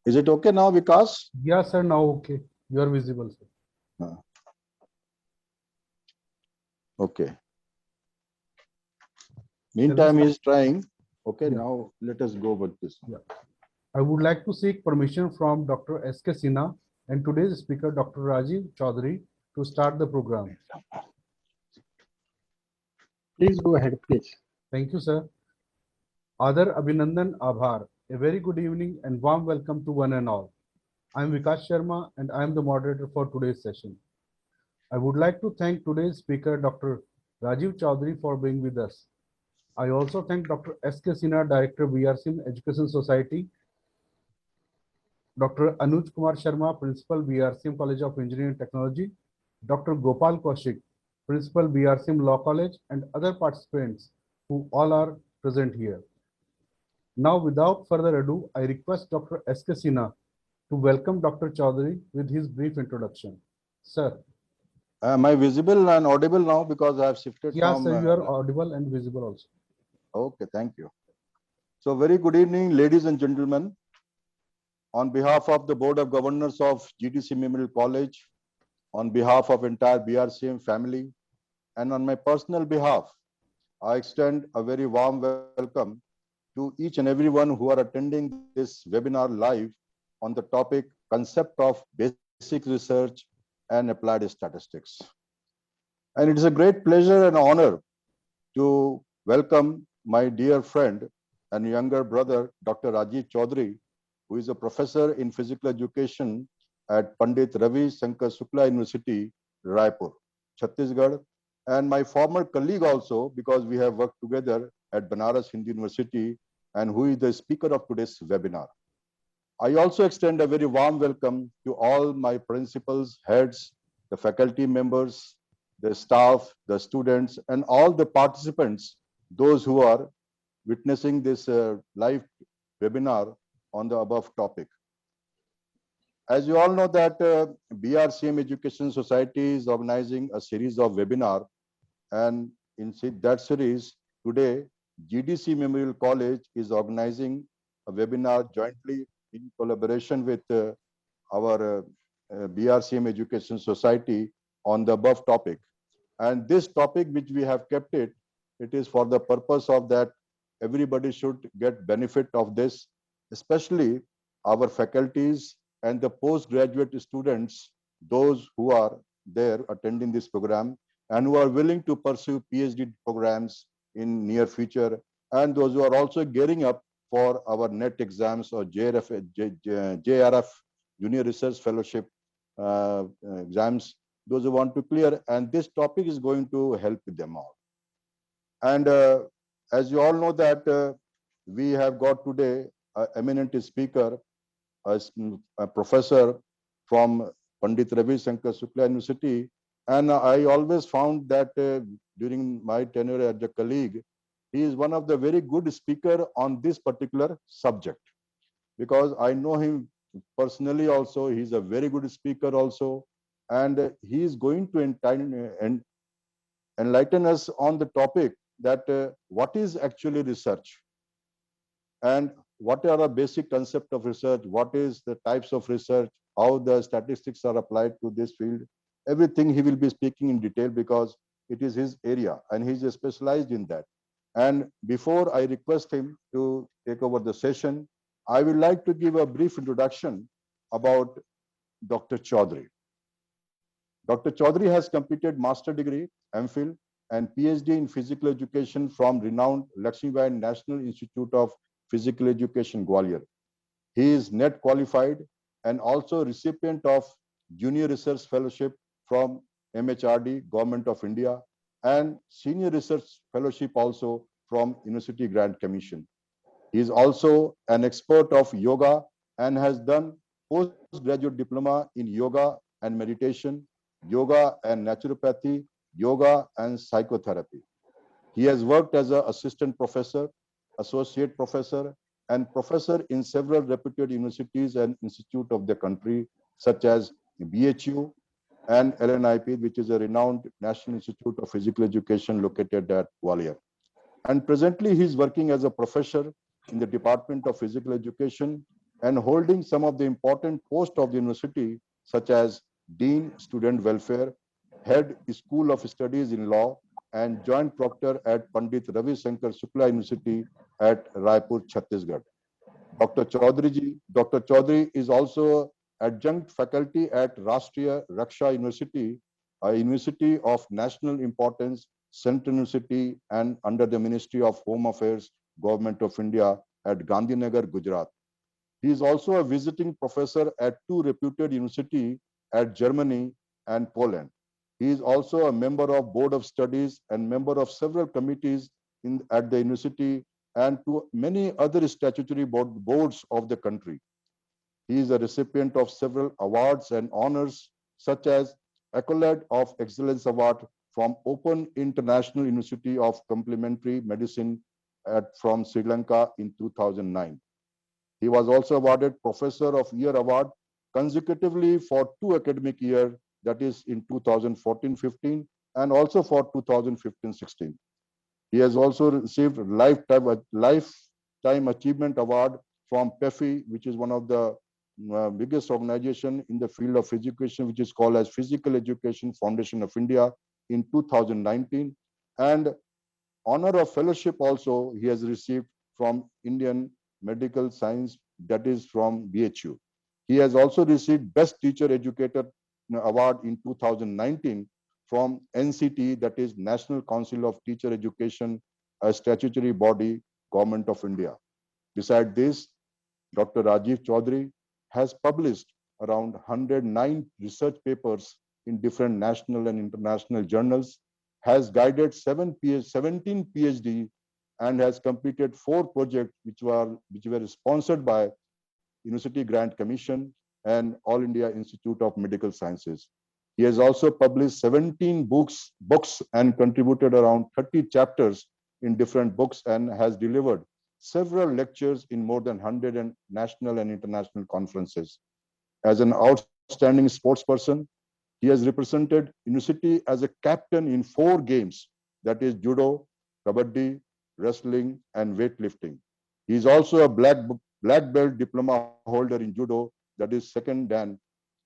Is it okay now, Vikas? Yeah, sir. Now okay. You are visible, sir. Uh, Okay. Shall we Meantime, start? he's trying. Okay, Yeah. now let us go with this. Yeah. I would like to seek permission from Dr. S.K. Sinha and today's speaker, Dr. Rajiv Chaudhary, to start the program. Please go ahead, please. Thank you, sir. Adar Abhinandan Abhar. A very good evening and warm welcome to one and all. I am Vikas Sharma and I am the moderator for today's session. I would like to thank today's speaker, Dr. Rajiv Chaudhary, for being with us. I also thank Dr. S.K. Sinha, Director, BRCM Education Society, Dr. Anuj Kumar Sharma, Principal, BRCM College of Engineering and Technology, Dr. Gopal Kaushik, Principal, BRCM Law College, and other participants who all are present here. Now, without further ado, I request Dr. S.K. Sinha to welcome Dr. Chaudhary with his brief introduction. Sir. Am I visible and audible now because I have shifted Yeah, from? sir, you are audible and visible also. Okay, thank you. So, very good evening, ladies and gentlemen. On behalf of the Board of Governors of GTC Memorial College, on behalf of entire BRCM family, and on my personal behalf, I extend a very warm welcome to each and everyone who are attending this webinar live on the topic concept of basic research and applied statistics. And it is a great pleasure and honor to welcome my dear friend and younger brother, Dr. Rajiv Chaudhary, who is a professor in physical education at Pandit Ravi Shankar Shukla University, Raipur, Chhattisgarh, and my former colleague also, because we have worked together at Banaras Hindu University, and who is the speaker of today's webinar. I also extend a very warm welcome to all my principals, heads, the faculty members, the staff, the students, and all the participants, those who are witnessing this live webinar on the above topic. As you all know that BRCM Education Society is organizing a series of webinar, and in that series, today, GDC Memorial College is organizing a webinar jointly in collaboration with our BRCM Education Society on the above topic. And this topic, which we have kept it, it is for the purpose of that everybody should get benefit of this, especially our faculties and the postgraduate students, those who are there attending this program and who are willing to pursue PhD programs in near future, and those who are also gearing up for our NET exams or JRF, Junior Research Fellowship exams, those who want to clear, and this topic is going to help them all. And as you all know that we have got today an eminent speaker, a professor from Pandit Ravi Shankar Shukla University, and I always found that during my tenure as a colleague, he is one of the very good speaker on this particular subject, because I know him personally also. He's a very good speaker also, and he is going to enlighten us on the topic that what is actually research and what are the basic concept of research, what is the types of research, how the statistics are applied to this field. Everything he will be speaking in detail because it is his area and he's specialized in that. And before I request him to take over the session, I would like to give a brief introduction about Dr. Chaudhary. Dr. Chaudhary has completed master degree, MPhil, and PhD in physical education from renowned Lakshmibai National Institute of Physical Education, Gwalior. He is NET qualified and also recipient of Junior Research Fellowship from MHRD, Government of India, and Senior Research Fellowship also from University Grant Commission. He is also an expert of yoga and has done postgraduate diploma in yoga and meditation, yoga and naturopathy, yoga and psychotherapy. He has worked as an assistant professor, associate professor, and professor in several reputed universities and institutes of the country, such as BHU and LNIP, which is a renowned National Institute of Physical Education located at Gwalior. And presently, he is working as a professor in the Department of Physical Education and holding some of the important posts of the university, such as Dean, Student Welfare, Head, School of Studies in Law, and Joint Proctor at Pandit Ravi Shankar Shukla University at Raipur, Chhattisgarh. Dr. Chaudhary is also adjunct faculty at Rashtriya Raksha University, a university of national importance, Central University, and under the Ministry of Home Affairs, Government of India at Gandhinagar, Gujarat. He is also a visiting professor at two reputed universities at Germany and Poland. He is also a member of Board of Studies and member of several committees at the university and to many other statutory boards of the country. He is a recipient of several awards and honors, such as Accolade of Excellence Award from Open International University of Complementary Medicine from Sri Lanka in 2009. He was also awarded Professor of Year Award consecutively for 2 academic years, that is in 2014-15 and also for 2015-16. He has also received Lifetime Achievement Award from PEFI, which is one of the biggest organization in the field of education, which is called as Physical Education Foundation of India in 2019. And honor of fellowship also he has received from Indian Medical Science, that is from BHU. He has also received Best Teacher Educator Award in 2019 from NCT, that is National Council of Teacher Education, a statutory body, Government of India. Beside this, Dr. Rajiv Chaudhary has published around 109 research papers in different national and international journals, has guided 17 PhD, and has completed 4 projects which were sponsored by University Grant Commission and All India Institute of Medical Sciences. He has also published 17 books and contributed around 30 chapters in different books and has delivered several lectures in more than 100 national and international conferences. As an outstanding sports person, he has represented university as a captain in 4 games, that is judo, kabaddi, wrestling, and weightlifting. He is also a black belt diploma holder in judo, that is second dan.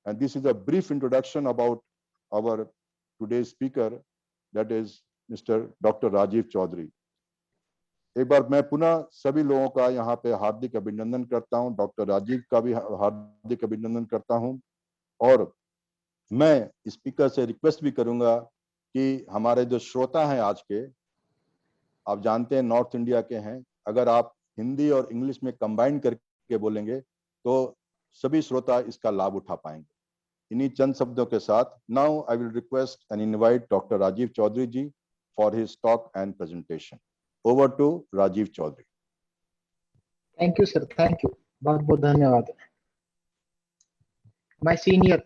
And this is a brief introduction about our today's speaker, that is Mr. Dr. Rajiv Chaudhary. एक बार मैं पुनः सभी लोगों का यहाँ पे हार्दिक अभिनंदन करता हूँ, डॉक्टर राजीव का भी हार्दिक अभिनंदन करता हूँ, और मैं स्पीकर से रिक्वेस्ट भी करूंगा कि हमारे जो श्रोता हैं आज के, आप जानते हैं नॉर्थ इंडिया के हैं, अगर आप हिंदी और इंग्लिश में कंबाइन करके बोलेंगे तो सभी श्रोता इसका लाभ उठा पाएंगे। इन्हीं चंद शब्दों के साथ now I will request and invite doctor Rajeev Chaudhary ji for his talk and presentation. Over to Rajeev Chaudhary. Thank you, sir. Thank you. बहुत बहुत धन्यवाद. My senior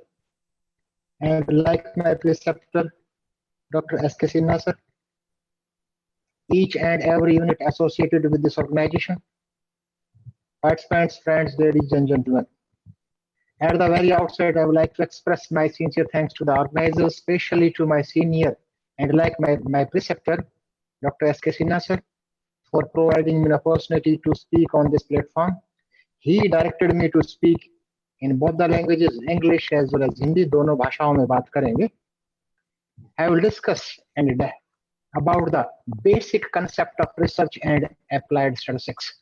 and like my preceptor, Dr. S.K. Sinha, sir, each and every unit associated with this organization, participants, friends, ladies and gentlemen. At the very outset, I would like to express my sincere thanks to the organizers, especially to my senior and like my preceptor, Dr. S.K. Sinha, sir, for providing me an opportunity to speak on this platform. He directed me to speak in both the languages, English as well as Hindi, दोनों भाषाओं में बात करेंगे. I will discuss about the basic concept of research and applied statistics.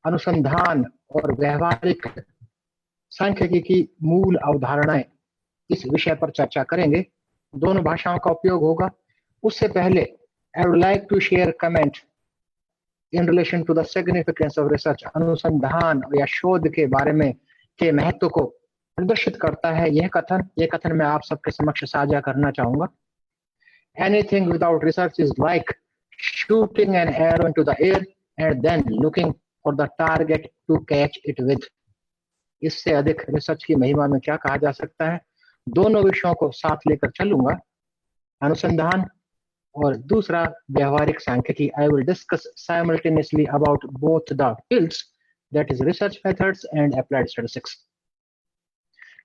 अनुसंधान और व्यवहारिक सांख्यिकी की मूल अवधारणाएं इस विषय पर चर्चा करेंगे. दोनों भाषाओं का उपयोग होगा. उससे पहले I would like to share comment in relation to the significance of research. अनुसंधान या शोध के बारे में के महत्व को प्रदर्शित करता है यह कथन मैं आप सबके समक्ष साझा करना चाहूंगा. Anything without research is like shooting an arrow into the air and then looking for the target to catch it with. इससे अधिक रिसर्च की महिमा में क्या कहा जा सकता है. दोनों विषयों को साथ लेकर चलूंगा, अनुसंधान और दूसरा व्यवहारिक सांख्यिकी. I will discuss simultaneously about both the fields, that is research methods and applied statistics.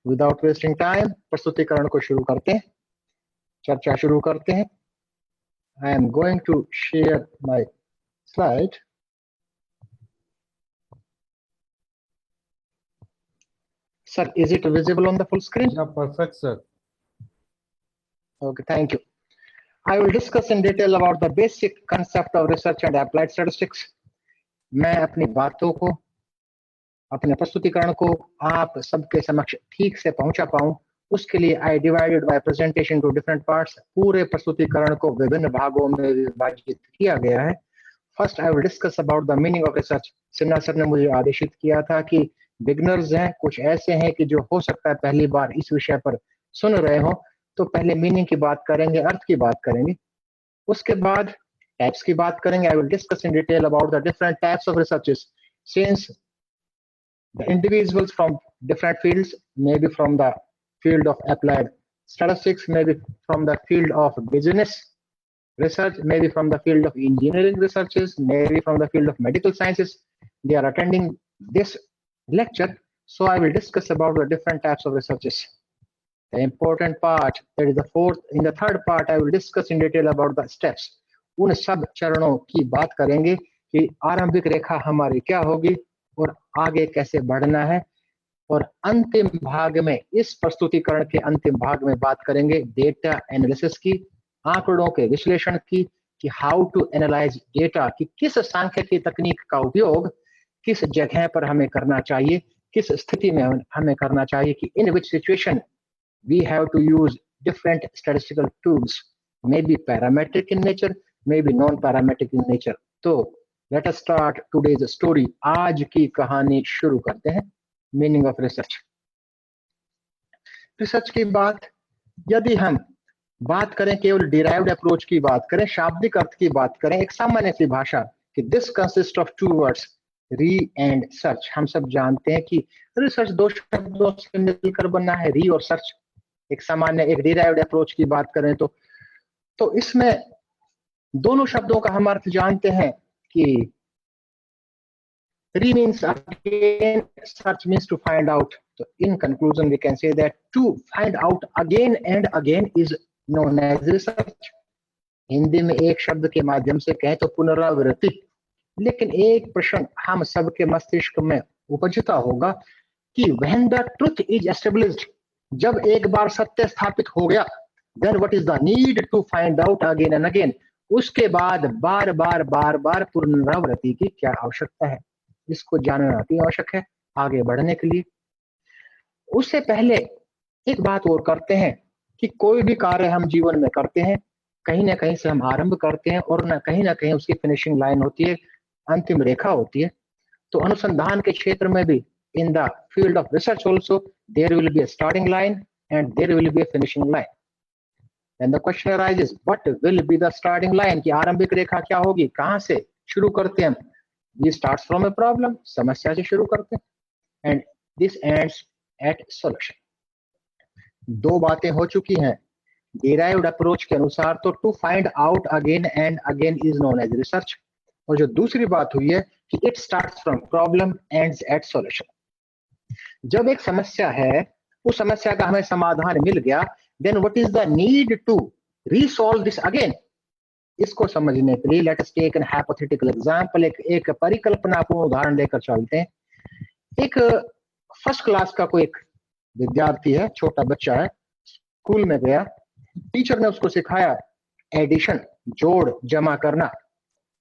Without wasting time, प्रस्तुतिकरण को शुरू करते हैं, चर्चा शुरू करते हैं. I am going to share my slide. Sir, is it visible on the full screen? Yeah, perfect, sir. Okay, thank you. I will discuss in detail about the basic concept of research and applied statistics. मैं अपनी बातों को, अपने प्रस्तुतिकरण को आप सबके समक्ष ठीक से पहुंचा पाऊं, उसके लिए I divided my presentation to different parts. पूरे प्रस्तुतिकरण को विभिन्न भागों में विभाजित किया गया है. First, I will discuss about the meaning of research. Sinha sir ने मुझे आदेशित किया था कि बिगनर्स हैं, कुछ ऐसे हैं कि जो हो सकता है पहली बार इस विषय पर सुन रहे हो, तो पहले मीनिंग की बात करेंगे, अर्थ की बात करेंगे. उसके बाद टाइप्स की बात करेंगे. I will discuss in detail about the different types of researches. Since the individuals from different fields, maybe from the field of applied statistics, maybe from the field of business research, maybe from the field of engineering researches, maybe from the field of medical sciences, they are attending this lecture. So I will discuss about the different types of researches. The important part, that is in the third part, I will discuss in detail about the steps. उन सब चरणों की बात करेंगे कि आरंभिक रेखा हमारी क्या होगी और आगे कैसे बढ़ना है. और अंतिम भाग में, इस प्रस्तुतिकरण के अंतिम भाग में बात करेंगे डेटा एनालिसिस की, आंकड़ों के विश्लेषण की, कि हाउ टू एनालाइज डेटा, कि किस सांख्यिकी तकनीक का उपयोग किस जगह पर हमें करना चाहिए, किस स्थिति में हमें करना चाहिए, कि in which situation we have to use different statistical tools, maybe parametric in nature, maybe non-parametric in nature. तो let us start today's story. आज की कहानी शुरू करते हैं. Meaning of research. रिसर्च की बात, यदि हम बात करें, केवल derived approach की बात करें, शाब्दिक अर्थ की बात करें, एक सामान्य सी भाषा, कि this consists of two words, re and search. हम सब जानते हैं कि रिसर्च दो शब्दों से मिलकर बना है, री और सर्च. एक सामान्य, एक डिराइव्ड अप्रोच की बात करें तो इसमें दोनों शब्दों का हम अर्थ जानते हैं कि re means again, search means to find out. तो in conclusion we can say that to find out again and again is known as research. Hindi में एक शब्द के माध्यम से कहें तो पुनरावृत्ति. लेकिन एक प्रश्न हम सबके मस्तिष्क में उपजता होगा कि when the truth is established, जब एक बार सत्य स्थापित हो गया, then what is the need to find out again and again? उसके बाद बार बार पुनरावृत्ति की क्या आवश्यकता है? इसको जानना अति आवश्यक है आगे बढ़ने के लिए. उससे पहले एक बात और करते हैं कि कोई भी कार्य हम जीवन में करते हैं, कहीं ना कहीं से हम आरंभ करते हैं और ना कहीं उसकी फिनिशिंग लाइन होती है, अंतिम रेखा होती है. तो अनुसंधान के क्षेत्र में भी, in the field of research also, there will be a starting line and there will be a finishing line. And the question arises, what will be the starting line? कि आरंभिक रेखा क्या होगी, कहां से शुरू करते हैं हम? We start from a problem, समस्या से शुरू करते हैं, and this ends at solution. दो बातें हो चुकी हैं. Derived approach के अनुसार तो to find out again and again is known as research. और जो दूसरी बात हुई है कि it starts from problem, ends at solution. जब एक समस्या है, उस समस्या का हमें समाधान मिल गया, then what is the need to resolve this again? इसको समझने के लिए let us take a hypothetical example. एक परिकल्पनापूर्ण उदाहरण लेकर चलते हैं. एक फर्स्ट क्लास का कोई एक विद्यार्थी है, छोटा बच्चा है, स्कूल में गया, टीचर ने उसको सिखाया एडिशन, जोड़ जमा करना,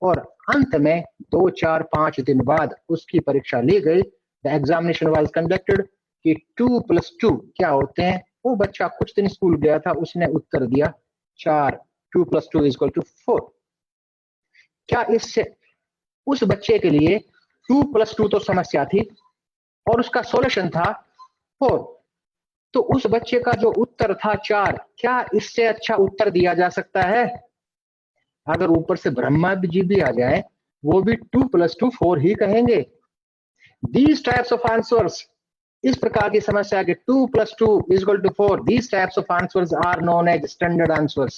और अंत में 2, 4, 5 दिन बाद उसकी परीक्षा ली गई. The examination was conducted कि 2 + 2 क्या होते हैं. वो बच्चा कुछ दिन स्कूल गया था, उसने उत्तर दिया 4. 2 + 2 = 4. क्या इससे उस बच्चे के लिए 2 + 2 तो समस्या थी और उसका सॉल्यूशन था 4. तो उस बच्चे का जो उत्तर था 4, क्या इससे अच्छा उत्तर दिया जा सकता है? अगर ऊपर से ब्रह्मा जी भी आ जाए, वो भी 2 + 2 4 ही कहेंगे. These types of answers, इस प्रकार की समस्या के 2 + 2 = 4, these types of answers are known as standard answers.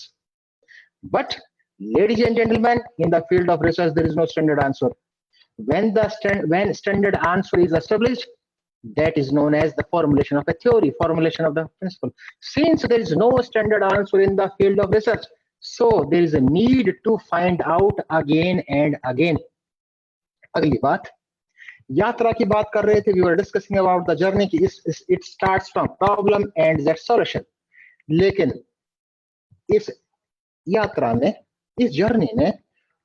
But ladies and gentlemen, in the field of research there is no standard answer. When standard answer is established, that is known as the formulation of a theory, formulation of the principle. Since there is no standard answer in the field of research, so there is a need to find out again and again. अगली बात, यात्रा की बात कर रहे थे, we were discussing about the journey की it starts from problem and that solution. लेकिन इस यात्रा में, इस जर्नी में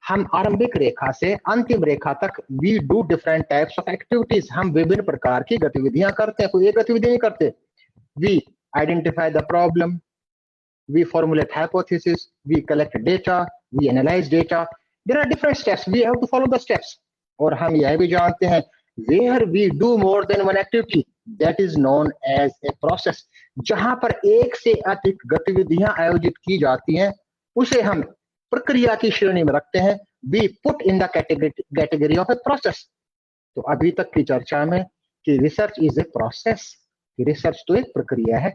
हम आरंभिक रेखा से अंतिम रेखा तक we do different types of activities, हम विभिन्न प्रकार की गतिविधियां करते हैं, कोई एक गतिविधि नहीं करते। We identify the problem, we formulate hypothesis, we collect data, we analyze data. There are different steps. We have to follow the steps. और हम यह भी जानते हैं, where we do more than one activity, that is known as a process. जहां पर एक से अधिक गतिविधियां आयोजित की जाती हैं, उसे हम प्रक्रिया की श्रेणी में रखते हैं। We put in the category of a process. तो अभी तक की चर्चा में कि रिसर्च इज ए प्रोसेस, कि रिसर्च तो एक प्रक्रिया है।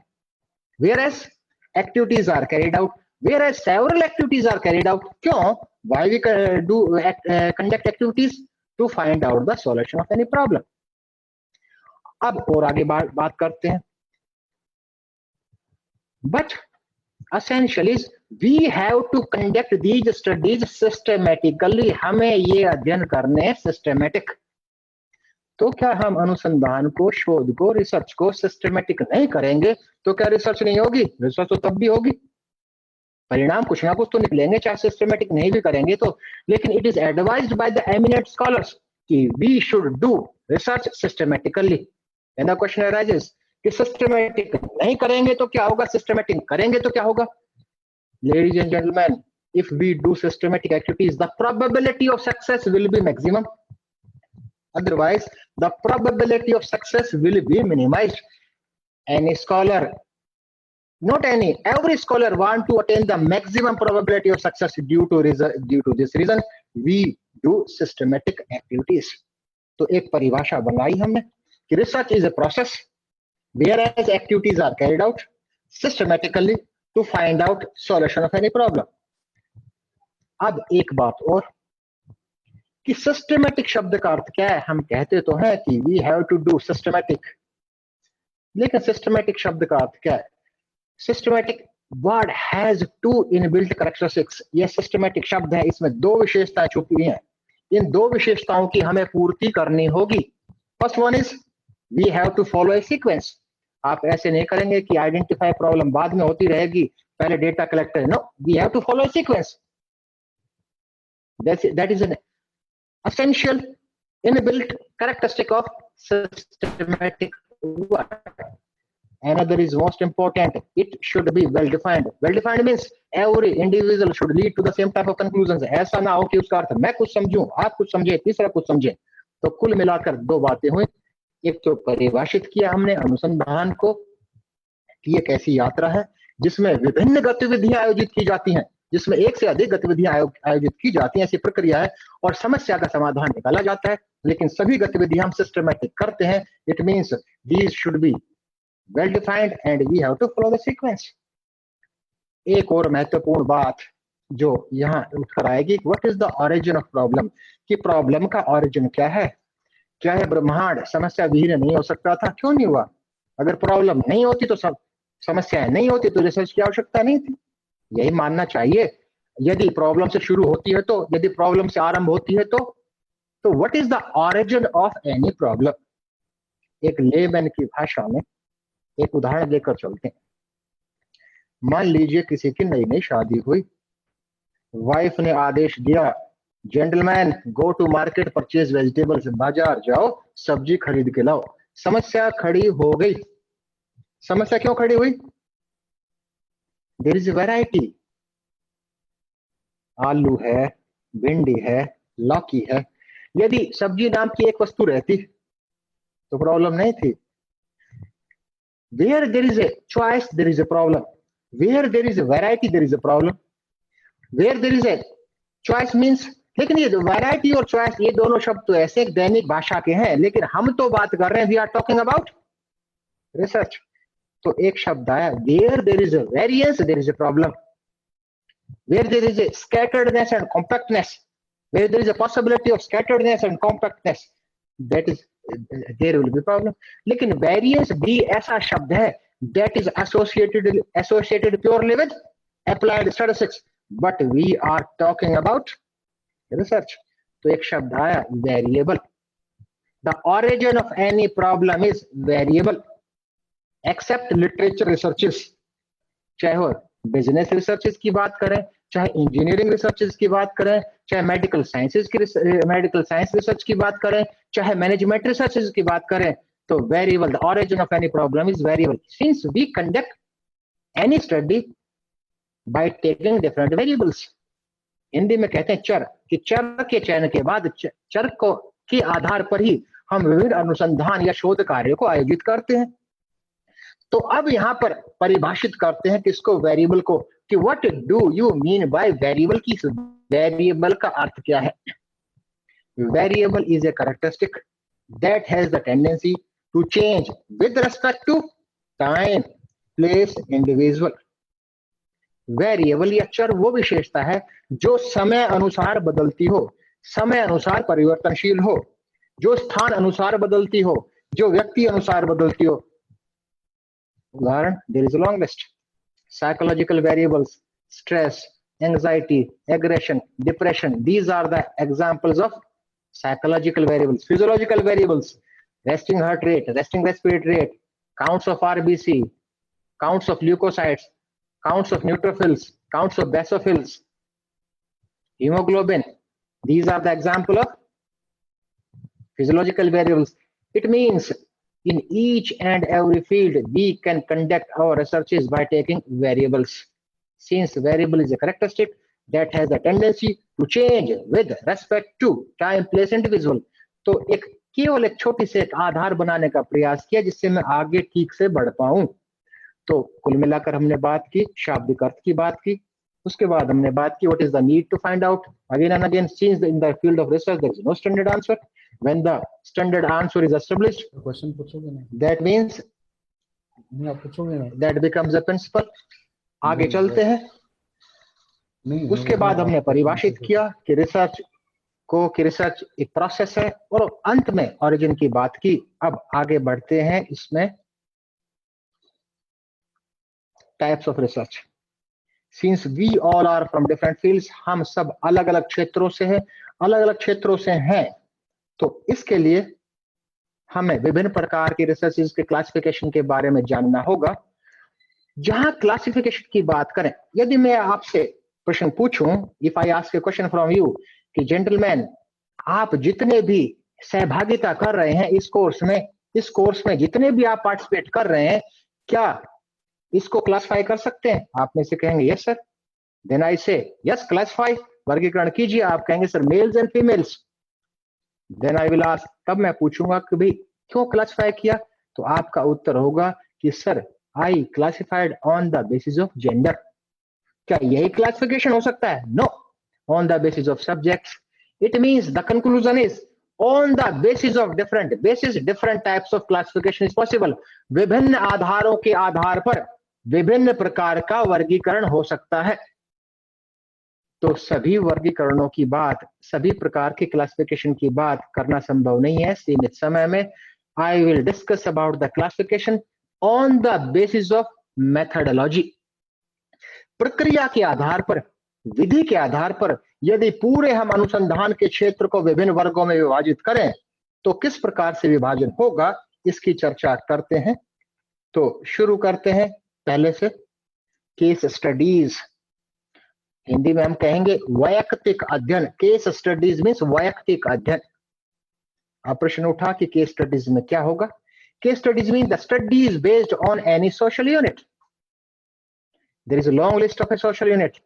Whereas activities are carried out, whereas several activities are carried out. क्यों? Why we conduct activities? To find out the solution of any problem. अब और आगे बात करते हैं। But essentially we have to conduct these studies systematically. हमें ये अध्ययन करने systematic। तो क्या हम अनुसंधान को, शोध को, रिसर्च को सिस्टमेटिक नहीं करेंगे तो क्या रिसर्च नहीं होगी? रिसर्च तो तब भी होगी, परिणाम कुछ ना कुछ तो निकलेंगे, चाहे सिस्टमेटिक नहीं भी करेंगे तो। लेकिन it is advised by the eminent scholars कि we should do research systematically. And the question arises कि सिस्टमेटिक नहीं करेंगे तो क्या होगा, सिस्टमेटिक करेंगे तो क्या होगा? Ladies and gentleman, if we do systematic activities the probability of success will be maximum, otherwise the probability of success will be minimized. Any scholar, not any, every scholar want to attain the maximum probability of success. Due to this reason we do systematic activities. तो एक परिभाषा बनाई हमने कि research is a process whereas activities are carried out systematically to find out solution of any problem. अब एक बात और कि सिस्टमेटिक शब्द का अर्थ क्या है? हम कहते तो हैं कि we have to do systematic, लेकिन सिस्टमेटिक शब्द का अर्थ क्या है? Systematic word has two inbuilt characteristics. ये सिस्टमेटिक शब्द है, इसमें दो विशेषताएं छुपी हैं। इन दो विशेषताओं की हमें पूर्ति करनी होगी। First one is we have to follow a sequence. आप ऐसे नहीं करेंगे कि आइडेंटिफाई प्रॉब्लम बाद में होती रहेगी, पहले डेटा कलेक्ट करें। No, we have to follow a sequence. That is an essential inbuilt characteristic of systematic work. Another is most important, it should be well defined. Well defined means every individual should lead to the same type of conclusions. ऐसा ना हो कि उसका अर्थ मैं कुछ समझूं, आप कुछ समझे, तीसरा कुछ समझे। तो कुल मिलाकर दो बातें हुई। एक तो परिभाषित किया हमने अनुसंधान को कि एक ऐसी यात्रा है जिसमें विभिन्न गतिविधियां आयोजित की जाती हैं, जिसमें एक से अधिक गतिविधियां आयोजित की जाती हैं, ऐसी प्रक्रिया है और समस्या का समाधान निकाला जाता है। लेकिन सभी गतिविधियां हम सिस्टमेटिक करते हैं। It means these should be well defined and we have to follow the sequence. एक और महत्वपूर्ण बात जो यहाँ उठकर आएगी, what is the origin of problem, कि प्रॉब्लम का ओरिजिन क्या है? क्या है ब्रह्मांड समस्या विहीन नहीं हो सकता था? क्यों नहीं हुआ? अगर प्रॉब्लम नहीं होती तो समस्याएं नहीं होती तो रिसर्च की आवश्यकता नहीं थी। यही मानना चाहिए। यदि प्रॉब्लम से शुरू होती है तो, यदि प्रॉब्लम से आरंभ होती है तो what is the origin of any problem? एक लेमैन की भाषा में एक उदाहरण लेकर चलते हैं। मान लीजिए किसी की नई नई शादी हुई, वाइफ ने आदेश दिया, gentleman go to market purchase vegetables, बाजार जाओ सब्जी खरीद के लाओ। समस्या खड़ी हो गई। समस्या क्यों खड़ी हुई? देयर इज वैरायटी, आलू है, भिंडी है, लौकी है। यदि सब्जी नाम की एक वस्तु रहती तो प्रॉब्लम नहीं थी। Where there is a choice there is a problem, where there is a variety there is a problem. Where there is a choice means, लेकिन ये वैरायटी और चॉइस ये दोनों शब्द तो ऐसे दैनिक भाषा के हैं, लेकिन हम तो बात कर रहे हैं, we are talking about research. तो एक शब्द आया, where there is a variance there is a problem, where there is a scatteredness and compactness, where there is a possibility of scatteredness and compactness, that is there will be problem. लेकिन variance भी ऐसा शब्द है that is associated purely with applied statistics, but we are talking about research. तो एक शब्द आया variable. The origin of any problem is variable except literature researches. चाहे वो बिजनेस रिसर्चेस की बात करें, चाहे इंजीनियरिंग रिसर्चेस की बात करें, चाहे मेडिकल साइंस रिसर्च की बात करें, चाहे मैनेजमेंट रिसर्चेस की बात करें, तो variable, the origin of any problem is variable since we conduct any study by taking different variables. Hindi में कहते हैं चर, कि चर के चयन के बाद चर को के आधार पर ही हम विभिन्न अनुसंधान या शोध कार्य को आयोजित करते हैं. तो अब यहां पर परिभाषित करते हैं किसको, वेरिएबल को, कि what do you mean by variable, की वेरिएबल का अर्थ क्या है. Variable is a characteristic that has the tendency to change with respect to time, place, individual. Variable या चर वो विशेषता है जो समय अनुसार बदलती हो, समय अनुसार परिवर्तनशील हो, जो स्थान अनुसार बदलती हो, जो व्यक्ति अनुसार बदलती हो. उदाहरण, there is a long list. Psychological variables, stress, anxiety, aggression, depression, these are the examples of psychological variables. Physiological variables, resting heart rate, resting respiratory rate, counts of RBC, counts of leukocytes, counts of neutrophils, counts of basophils, hemoglobin. These are the example of physiological variables. It means in each and every field we can conduct our researches by taking variables. Since variable is a characteristic that has a tendency to change with respect to time, place, individual. तो केवल एक छोटी से एक आधार बनाने का प्रयास किया जिससे मैं आगे ठीक से बढ़ पाऊं. तो कुल मिलाकर हमने बात की, शाब्दिक अर्थ की बात की, उसके बाद हमने बात की what is the need to find out. Again and again, since in the field of research there is no standard answer. When the standard answer is established, question पूछोगे ना? that means नहीं, आप पूछोगे ना? that becomes a principle. आगे चलते हैं. नहीं, उसके बाद हमने परिभाषित किया कि रिसर्च एक प्रोसेस है, और अंत में ओरिजिन की बात की. अब आगे बढ़ते हैं इसमें types of research. Since we all are from different fields, हम सब अलग अलग क्षेत्रों से हैं, अलग अलग क्षेत्रों से हैं, तो इसके लिए हमें विभिन्न प्रकार की रिसर्चेस के क्लासिफिकेशन के बारे में जानना होगा. जहां क्लासिफिकेशन की बात करें, यदि मैं आपसे प्रश्न पूछूं, if I ask A question from you, कि जेंटलमैन आप जितने भी सहभागिता कर रहे हैं इस कोर्स में जितने भी आप पार्टिसिपेट कर रहे हैं, क्या इसको क्लासिफाई कर सकते हैं? आप में से कहेंगे यस सर. देन आई से यस, क्लासिफाई, वर्गीकरण कीजिए. आप कहेंगे sir males and females. Then I will ask, तब मैं पूछूंगा कि भाई क्यों क्लासिफाई किया, तो आपका उत्तर होगा कि sir I classified on the basis of gender. क्या यही क्लासिफिकेशन हो सकता है? No, on the basis of subjects. It means the conclusion is on the basis of different types of classification is possible. विभिन्न आधारों के आधार पर विभिन्न प्रकार का वर्गीकरण हो सकता है. तो सभी वर्गीकरणों की बात, सभी प्रकार के क्लासिफिकेशन की बात करना संभव नहीं है सीमित समय में. आई will discuss about the classification on the basis of methodology. प्रक्रिया के आधार पर, विधि के आधार पर यदि पूरे हम अनुसंधान के क्षेत्र को विभिन्न वर्गों में विभाजित करें तो किस प्रकार से विभाजन होगा, इसकी चर्चा करते हैं. तो शुरू करते हैं पहले से. केस स्टडीज, हिंदी में हम कहेंगे वैयक्तिक अध्ययन. केस स्टडीज मीन्स वैयक्तिक अध्ययन. अब प्रश्न उठा कि केस स्टडीज में क्या होगा. Case studies mean the studies based on any social unit. There is a long list of a social unit.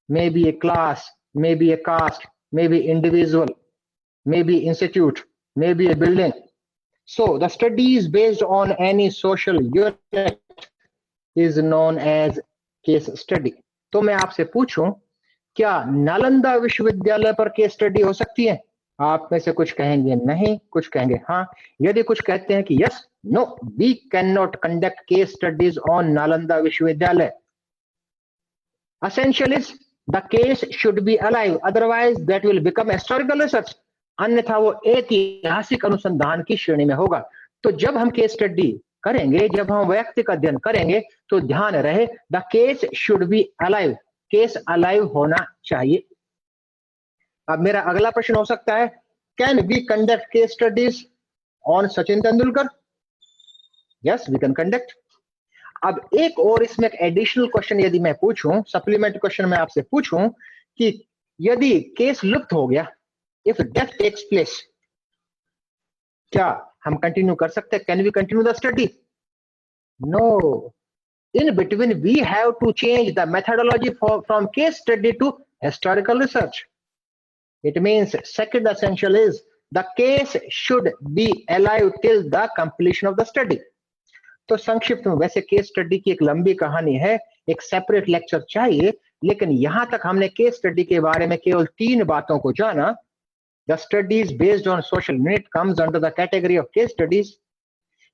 Maybe a class, maybe a caste, maybe individual, maybe institute, maybe a building. So the studies based on any social unit is known as case study. तो मैं आपसे पूछूं, क्या नालंदा विश्वविद्यालय पर case study हो सकती है? आप में से कुछ कहेंगे नहीं, कुछ कहेंगे हाँ. यदि कुछ कहते हैं कि yes, no, we can not conduct case studies on Nalanda विश्वविद्यालय. Essential is the case should be alive, otherwise that will become historical research. अन्यथा वो ऐतिहासिक अनुसंधान की श्रेणी में होगा. तो जब हम केस स्टडी करेंगे, जब हम वैयक्तिक अध्ययन करेंगे, तो ध्यान रहे the case should be alive. Case alive होना चाहिए. अब मेरा अगला प्रश्न हो सकता है, can we conduct case studies on Sachin Tendulkar? Yes, we can conduct. अब एक और इसमें एक एडिशनल क्वेश्चन यदि मैं पूछूं, सप्लीमेंट क्वेश्चन मैं आपसे पूछूं कि यदि केस लुप्त हो गया, इफ डेथ टेक्स प्लेस, क्या हम कंटिन्यू कर सकते हैं? Can we continue the study? No. In between, we have to change the methodology from case study to historical research. It means second essential is the case should be alive till the completion of the study. तो संक्षिप्त में वैसे case study की एक लंबी कहानी है, एक सेपरेट लेक्चर चाहिए, लेकिन यहां तक हमने केस स्टडी के बारे में केवल 3 बातों को जाना. The studies based on social unit comes under the category of case studies.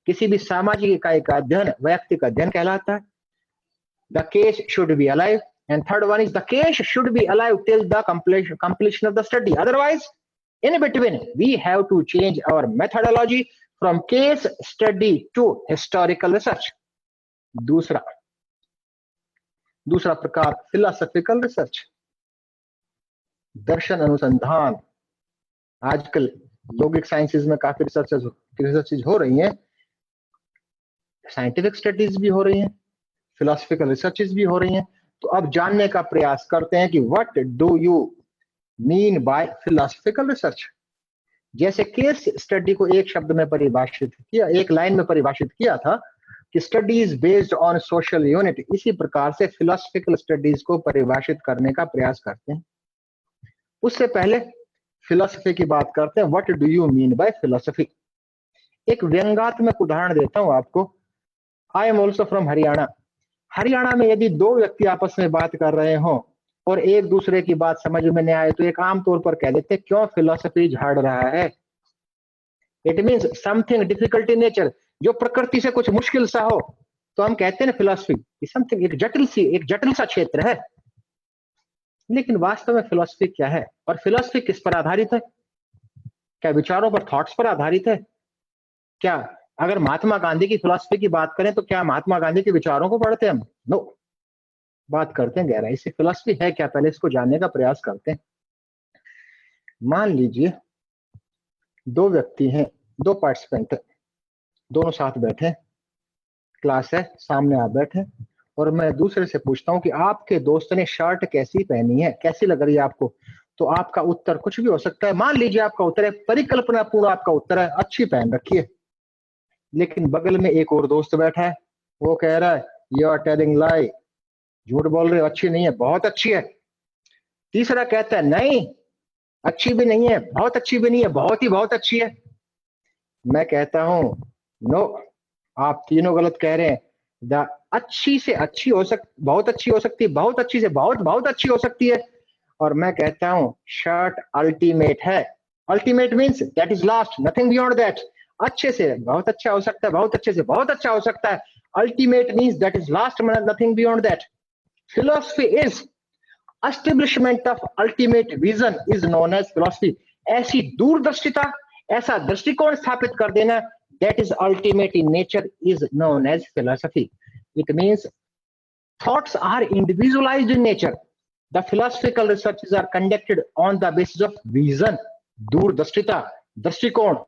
किसी भी सामाजिक इकाई का अध्ययन वैयक्तिक अध्ययन कहलाता है. The case should be alive, and third one is the case should be alive till the completion of the study. Otherwise, in between, we have to change our methodology from case study to historical research. दूसरा प्रकार philosophical research. दर्शन अनुसंधान. आजकल यौगिक sciences में काफी researches हो रही हैं, साइंटिफिक स्टडीज भी हो रही हैं, फिलोसफिकल रिसर्चेज भी हो रही हैं. तो अब जानने का प्रयास करते हैं कि what do you mean bye philosophical research. जैसे केस स्टडी को एक शब्द में परिभाषित किया, एक लाइन में परिभाषित किया था कि studies based on social unit, इसी प्रकार से फिलोसफिकल स्टडीज को परिभाषित करने का प्रयास करते हैं. उससे पहले फिलोसफी की बात करते हैं. What do you mean bye philosophy? एक व्यंग्यात्मक उदाहरण देता हूं आपको. I am also from Haryana. Haryana में यदि 2 व्यक्ति आपस में बात कर रहे हो और एक दूसरे की बात समझ में नहीं आए तो एक आम तौर पर कह देते हैं, क्यों फिलोसफी झाड़ रहा है? It means something difficult in nature, जो प्रकृति से कुछ मुश्किल सा हो तो हम कहते हैं फिलोसफी समथिंग, एक जटिल सा क्षेत्र है. लेकिन वास्तव में फिलोसफी क्या है और फिलोसफी किस पर आधारित है? क्या विचारों पर, थॉट्स पर आधारित है? क्या अगर महात्मा गांधी की फिलोसफी की बात करें तो क्या महात्मा गांधी के विचारों को पढ़ते हैं हम? नो. बात करते हैं गहराई से फिलोसफी है क्या, पहले इसको जानने का प्रयास करते हैं. मान लीजिए 2 व्यक्ति हैं, 2 पार्टिसिपेंट, दोनों साथ बैठे, क्लास है, सामने आप बैठे और मैं दूसरे से पूछता हूं कि आपके दोस्त ने शर्ट कैसी पहनी है, कैसी लग रही है आपको? तो आपका उत्तर कुछ भी हो सकता है. मान लीजिए आपका उत्तर है, परिकल्पना पूर्ण आपका उत्तर है, अच्छी पहन रखी है. लेकिन बगल में एक और दोस्त बैठा है, वो कह रहा है यू आर टेलिंग लाई, झूठ बोल रहे हो, अच्छी नहीं है, बहुत अच्छी है. तीसरा कहता है नहीं, अच्छी भी नहीं है, बहुत अच्छी भी नहीं है, बहुत ही बहुत अच्छी है. मैं कहता हूं नो, आप तीनों गलत कह रहे हैं. द अच्छी से अच्छी हो सकती, बहुत अच्छी हो सकती है, बहुत अच्छी से बहुत बहुत अच्छी हो सकती है. और मैं कहता हूं शर्ट अल्टीमेट है. Ultimate means that is last, nothing beyond that. अच्छे से बहुत अच्छा हो सकता है, बहुत अच्छे से बहुत अच्छा हो सकता है. Ultimate means that is last, nothing beyond that. Philosophy is establishment of ultimate vision is known as philosophy. ऐसी दूरदर्शिता, ऐसा दृष्टिकोण स्थापित कर देना, that is ultimate in nature, is known as philosophy. It means thoughts are individualized in nature. The philosophical researches are conducted on the basis of vision, दूरदर्शिता, दृष्टिकोण.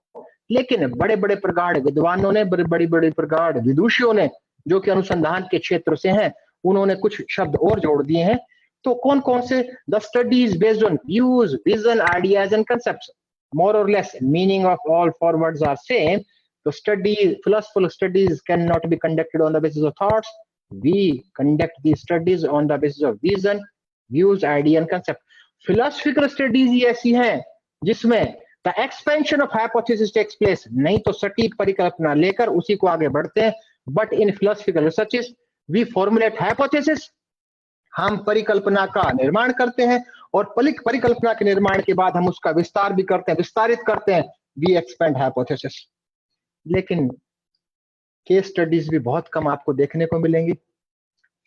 लेकिन बड़े बड़े प्रगाढ़ विद्वानों ने, बड़ी बड़ी प्रगाढ़ विदुषियों ने, जो कि अनुसंधान के क्षेत्र से हैं, उन्होंने कुछ शब्द और जोड़ दिए हैं. तो कौन कौन से? The studies based on views, vision, ideas and concepts. More or less meaning of all 4 words are same. The philosophical studies cannot be conducted on the basis of thoughts. We conduct these studies on the basis of vision, views, idea and concept. Philosophical studies ही ऐसी हैं जिसमें the expansion of hypothesis takes place. नहीं तो सटीक परिकल्पना लेकर उसी को आगे बढ़ते हैं. But in philosophical researches, we formulate hypothesis. हम परिकल्पना का निर्माण करते हैं और परिकल्पना के निर्माण के बाद हम उसका विस्तार भी करते हैं, विस्तारित करते हैं. We expand hypothesis. लेकिन केस स्टडीज भी बहुत कम आपको देखने को मिलेंगी,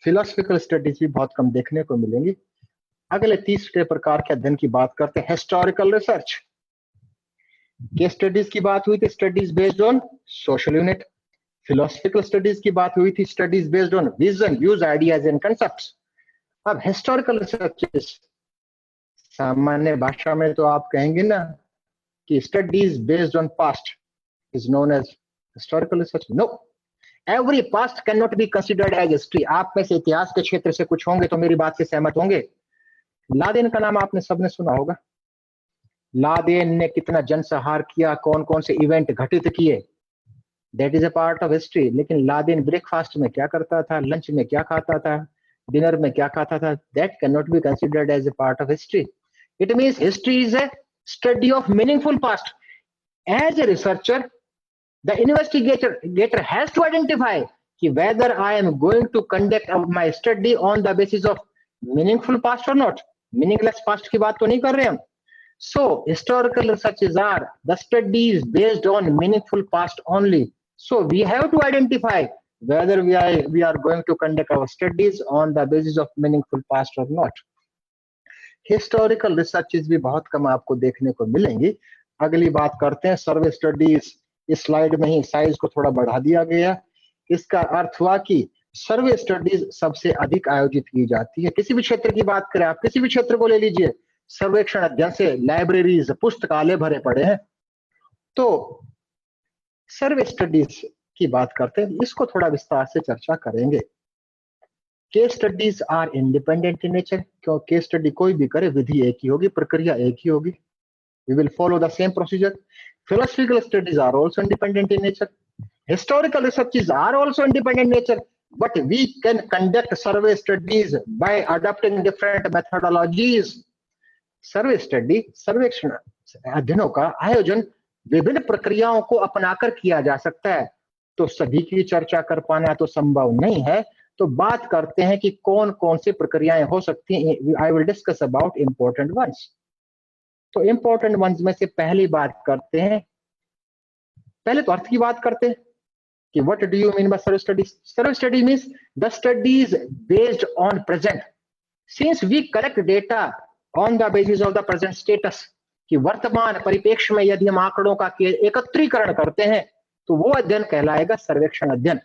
फिलोसफिकल स्टडीज भी बहुत कम देखने को मिलेंगी. अगले तीसरे प्रकार के अध्ययन की बात करते हैं, हिस्टोरिकल रिसर्च. केस स्टडीज की बात हुई थी, studies based on social unit. Philosophical studies की बात हुई थी, studies based on vision, views, ideas and concepts. अब हिस्टोरिकल रिसर्च सामान्य भाषा में तो आप कहेंगे ना कि studies based on past. is known as historical research? No. Every past cannot be considered as history. आप में से इतिहास के क्षेत्र से कुछ होंगे तो मेरी बात से सहमत होंगे। लादेन का नाम आपने सबने सुना होगा। लादेन ने कितना जनसंहार किया, कौन कौन से इवेंट घटित किए, that is a part of history. लेकिन लादेन ब्रेकफास्ट में क्या करता था, लंच में क्या खाता था, डिनर में क्या खाता था, that can not be considered as a part of history. It means history is a study of meaningful past. As a researcher, the investigator has to identify whether I am going to conduct my study on the basis of meaningful past or not. Meaningless past की बात तो नहीं कर रहे हम। So historical researches are the studies based on meaningful past only. So we have to identify whether we are going to conduct our studies on the basis of meaningful past or not. Historical researches भी बहुत कम आपको देखने को मिलेंगी। अगली बात करते हैं सर्वे स्टडीज। इस स्लाइड में ही साइज को थोड़ा बढ़ा दिया गया। इसका अर्थ हुआ कि सर्वे स्टडीज सबसे अधिक आयोजित की जाती है। किसी भी क्षेत्र की बात करें, आप किसी भी क्षेत्र को ले लीजिए, सर्वेक्षण अध्ययन से लाइब्रेरीज, पुस्तकालय भरे पड़े हैं। तो सर्वे स्टडीज की बात करते हैं, इसको थोड़ा विस्तार से चर्चा करेंगे। Case studies are independent in nature. क्यों केस स्टडी कोई भी करे, विधि एक ही होगी, प्रक्रिया एक ही होगी। We will follow the same procedure. Philosophical studies are also independent in nature. Historical researches are also independent in nature, but we can conduct survey studies by adopting different methodologies. Survey study, सर्वेक्षण अध्ययनों का आयोजन विभिन्न प्रक्रियाओं को अपनाकर किया जा सकता है। तो सभी की चर्चा कर पाना तो संभव नहीं है। तो बात करते हैं कि कौन कौन सी प्रक्रियाएं हो सकती हैं। I will discuss about important ones. तो इंपॉर्टेंट वंस में से पहली बात करते हैं, पहले तो अर्थ की बात करते हैं कि what do you mean by survey studies. Survey study means the studies based on present. Since we collect data on the basis of the present status, कि वर्तमान परिप्रेक्ष्य में यदि हम आंकड़ों का एकत्रीकरण करते हैं तो वो अध्ययन कहलाएगा सर्वेक्षण अध्ययन।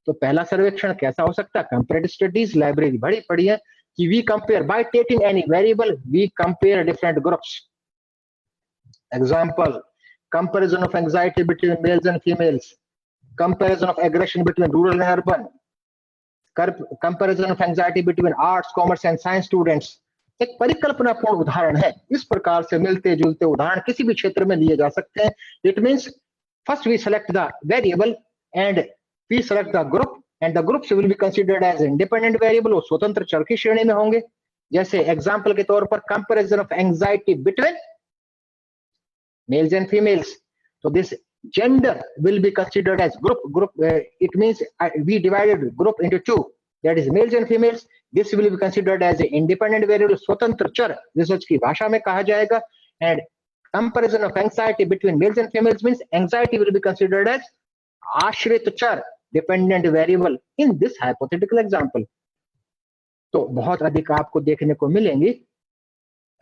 तो पहला सर्वेक्षण कैसा हो सकता है? कंपेरेटिव स्टडीज, लाइब्रेरी बड़ी पड़ी है कि we compare by taking any variable, we compare different groups. Example, comparison of anxiety between males and females, comparison of aggression between rural and urban, comparison of anxiety between arts, commerce and science students। एक परिकल्पनापूर्ण उदाहरण है। इस प्रकार से मिलते जुलते उदाहरण किसी भी क्षेत्र में लिए जा सकते हैं। It means first we select the variable and we select the group, and the groups will be considered as independent variable, वो स्वतंत्र चर की श्रेणी में होंगे। जैसे एग्जाम्पल के तौर पर comparison of anxiety between males and females. So this gender will be considered as group. It means we divided group into two, that is males and females. This will be considered as an independent variable, स्वतंत्र चर research की भाषा में कहा जाएगा। And comparison of anxiety between males and females means anxiety will be considered as आश्रित चर, dependent variable in this hypothetical example. तो बहुत अधिक आपको देखने को मिलेंगी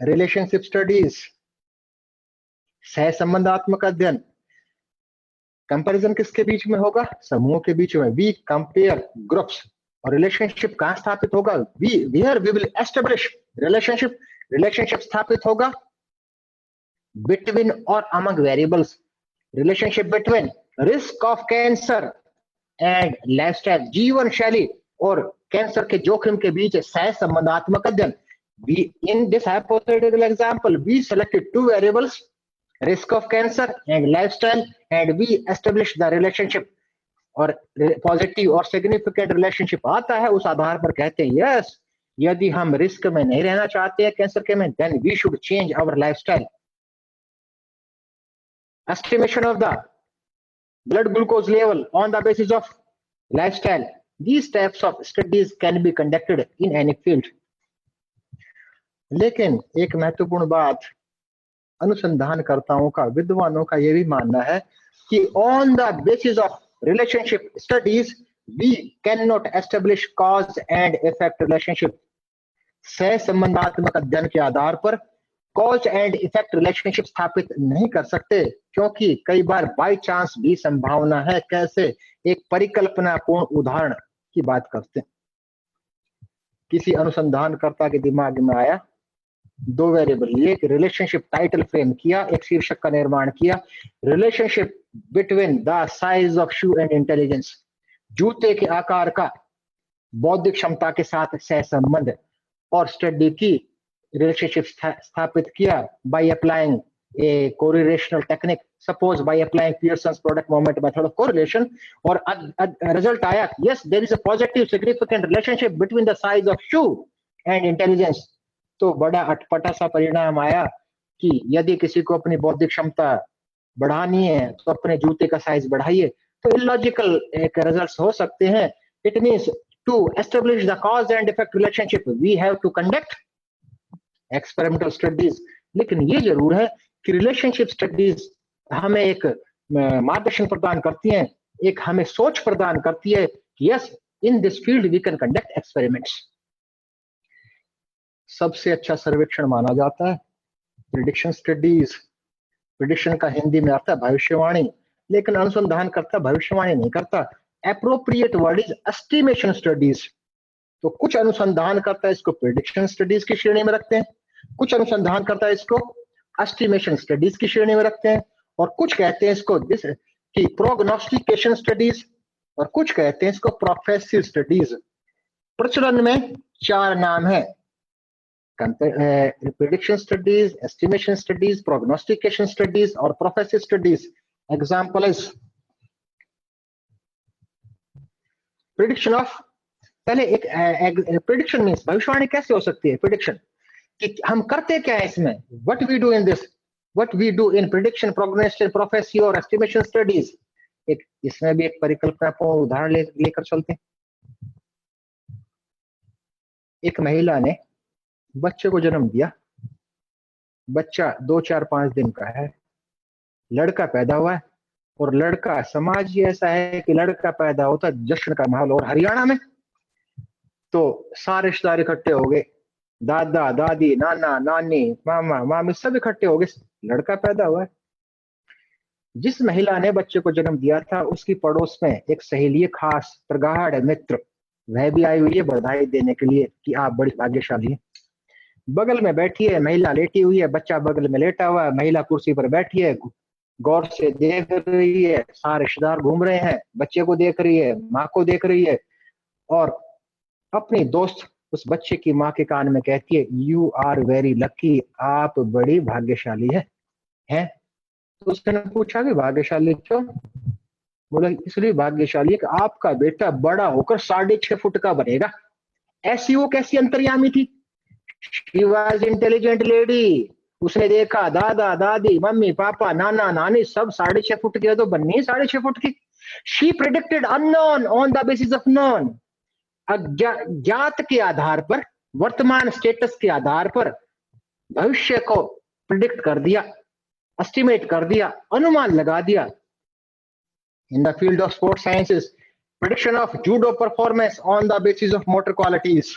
रिलेशनशिप स्टडीज, सह संबंधात्मक अध्ययन। कंपैरिजन किसके बीच में होगा? समूहों के बीच में। We compare groups. और रिलेशनशिप कहां स्थापित होगा? Where we will establish relationship. Relationship स्थापित होगा बिटवीन और among variables. Relationship between risk of cancer and lifestyle, जीवन शैली और कैंसर के जोखिम के बीच सह संबंधात्मक अध्ययन। In this hypothetical example, we selected two variables, risk of cancer and lifestyle, and we established the relationship, और पॉजिटिव और सिग्निफिकेंट रिलेशनशिप आता है। उस आधार पर कहते हैं यस, यदि हम रिस्क में नहीं रहना चाहते हैं कैंसर के में, then we should change our lifestyle. Estimation of the blood glucose level on the basis of lifestyle. These types of studies can be conducted in any field. लेकिन एक महत्वपूर्ण बात अनुसंधानकर्ताओं का, विद्वानों का यह भी मानना है कि on the basis of relationship studies we can not establish cause and effect relationship. सह संबंधात्मक अध्ययन के आधार पर कॉज एंड इफेक्ट रिलेशनशिप स्थापित नहीं कर सकते, क्योंकि कई बार बाय चांस भी संभावना है। कैसे? एक परिकल्पनापूर्ण उदाहरण की बात करते हैं। किसी अनुसंधानकर्ता के दिमाग में आया दो वेरिएबल, एक रिलेशनशिप टाइटल फ्रेम किया, एक शीर्षक का निर्माण किया, relationship between the size of shoe and intelligence, जूते के आकार का बौद्धिक क्षमता के साथ सहसंबंध, और स्टडी की रिलेशनशिप स्थापित किया by applying a correlational technique, suppose by applying Pearson's product moment method of correlation, और result आया yes there is a positive significant relationship between the size of shoe and intelligence, तो बड़ा अटपटा सा परिणाम आया कि यदि किसी को अपनी बौद्धिक क्षमता बढ़ानी है तो अपने जूते का साइज बढ़ाइए। तो इलॉजिकल एक रिजल्ट्स हो सकते हैं। It means to establish the cause and effect relationship we have to conduct experimental studies, लेकिन ये जरूर है कि रिलेशनशिप स्टडीज हमें एक मार्गदर्शन प्रदान करती हैं, एक हमें सोच प्रदान करती है कि yes in this field we can conduct experiments. सबसे अच्छा सर्वेक्षण माना जाता है प्रिडिक्शन स्टडीज। प्रिडिक्शन का हिंदी में आता है भविष्यवाणी, लेकिन अनुसंधान करता भविष्यवाणी नहीं करता। Appropriate word is estimation studies. तो कुछ अनुसंधान करता है इसको प्रिडिक्शन स्टडीज की श्रेणी में रखते हैं, कुछ अनुसंधान करता है इसको एस्टिमेशन स्टडीज की श्रेणी में रखते हैं, और कुछ कहते हैं इसको कि प्रोग्नोस्टिकेशन स्टडीज, और कुछ कहते हैं इसको प्रोफेसिव स्टडीज। प्रचलन में चार नाम है, prediction studies, estimation studies, prognostication studies और progressive studies. Example is prediction of, पहले एक प्रिडिक्शन मींस भविष्यवाणी कैसे हो सकती है। प्रिडिक्शन कि हम करते क्या है इसमें, what we do in this, what we do in prediction, prognostication, prophecy और एस्टिमेशन स्टडीज। एक इसमें भी एक परिकल्पना को उदाहरण लेकर चलते हैं। एक महिला ने बच्चे को जन्म दिया, बच्चा 2, 4, 5 दिन का है, लड़का पैदा हुआ है, और लड़का, समाज ही ऐसा है कि लड़का पैदा होता है जश्न का माहौल। और हरियाणा में तो सारे रिश्तेदार इकट्ठे हो गए, दादा दादी, नाना नानी, मामा मामी सब इकट्ठे हो गए, लड़का पैदा हुआ है। जिस महिला ने बच्चे को जन्म दिया था उसकी पड़ोस में एक सहेली, खास प्रगाढ़ मित्र, वह भी आई हुई है बधाई देने के लिए कि आप बड़ी भाग्यशाली हैं। बगल में बैठी है महिला, लेटी हुई है, बच्चा बगल में लेटा हुआ है, महिला कुर्सी पर बैठी है, गौर से देख रही है, सारे रिश्तेदार घूम रहे हैं, बच्चे को देख रही है, माँ को देख रही है, और अपनी दोस्त उस बच्चे की माँ के कान में कहती है यू आर वेरी लकी, आप बड़ी भाग्यशाली हैं। तो उसने पूछा कि भाग्यशाली क्यों? बोला इसलिए भाग्यशाली है कि आपका बेटा बड़ा होकर 6.5 फुट का बनेगा। ऐसी वो कैसी अंतर्यामी थी? She was intelligent lady। उसने देखा दादा दादी, मम्मी पापा, नाना नानी सब 6.5 फुट के, तो बननी है 6.5 फुट की। She predicted unknown on the basis of known। अज्ञात के आधार पर, वर्तमान स्टेटस के आधार पर भविष्य को प्रिडिक्ट कर दिया, एस्टिमेट कर दिया, अनुमान लगा दिया। In the field of sports sciences, prediction of judo performance on the basis of motor qualities।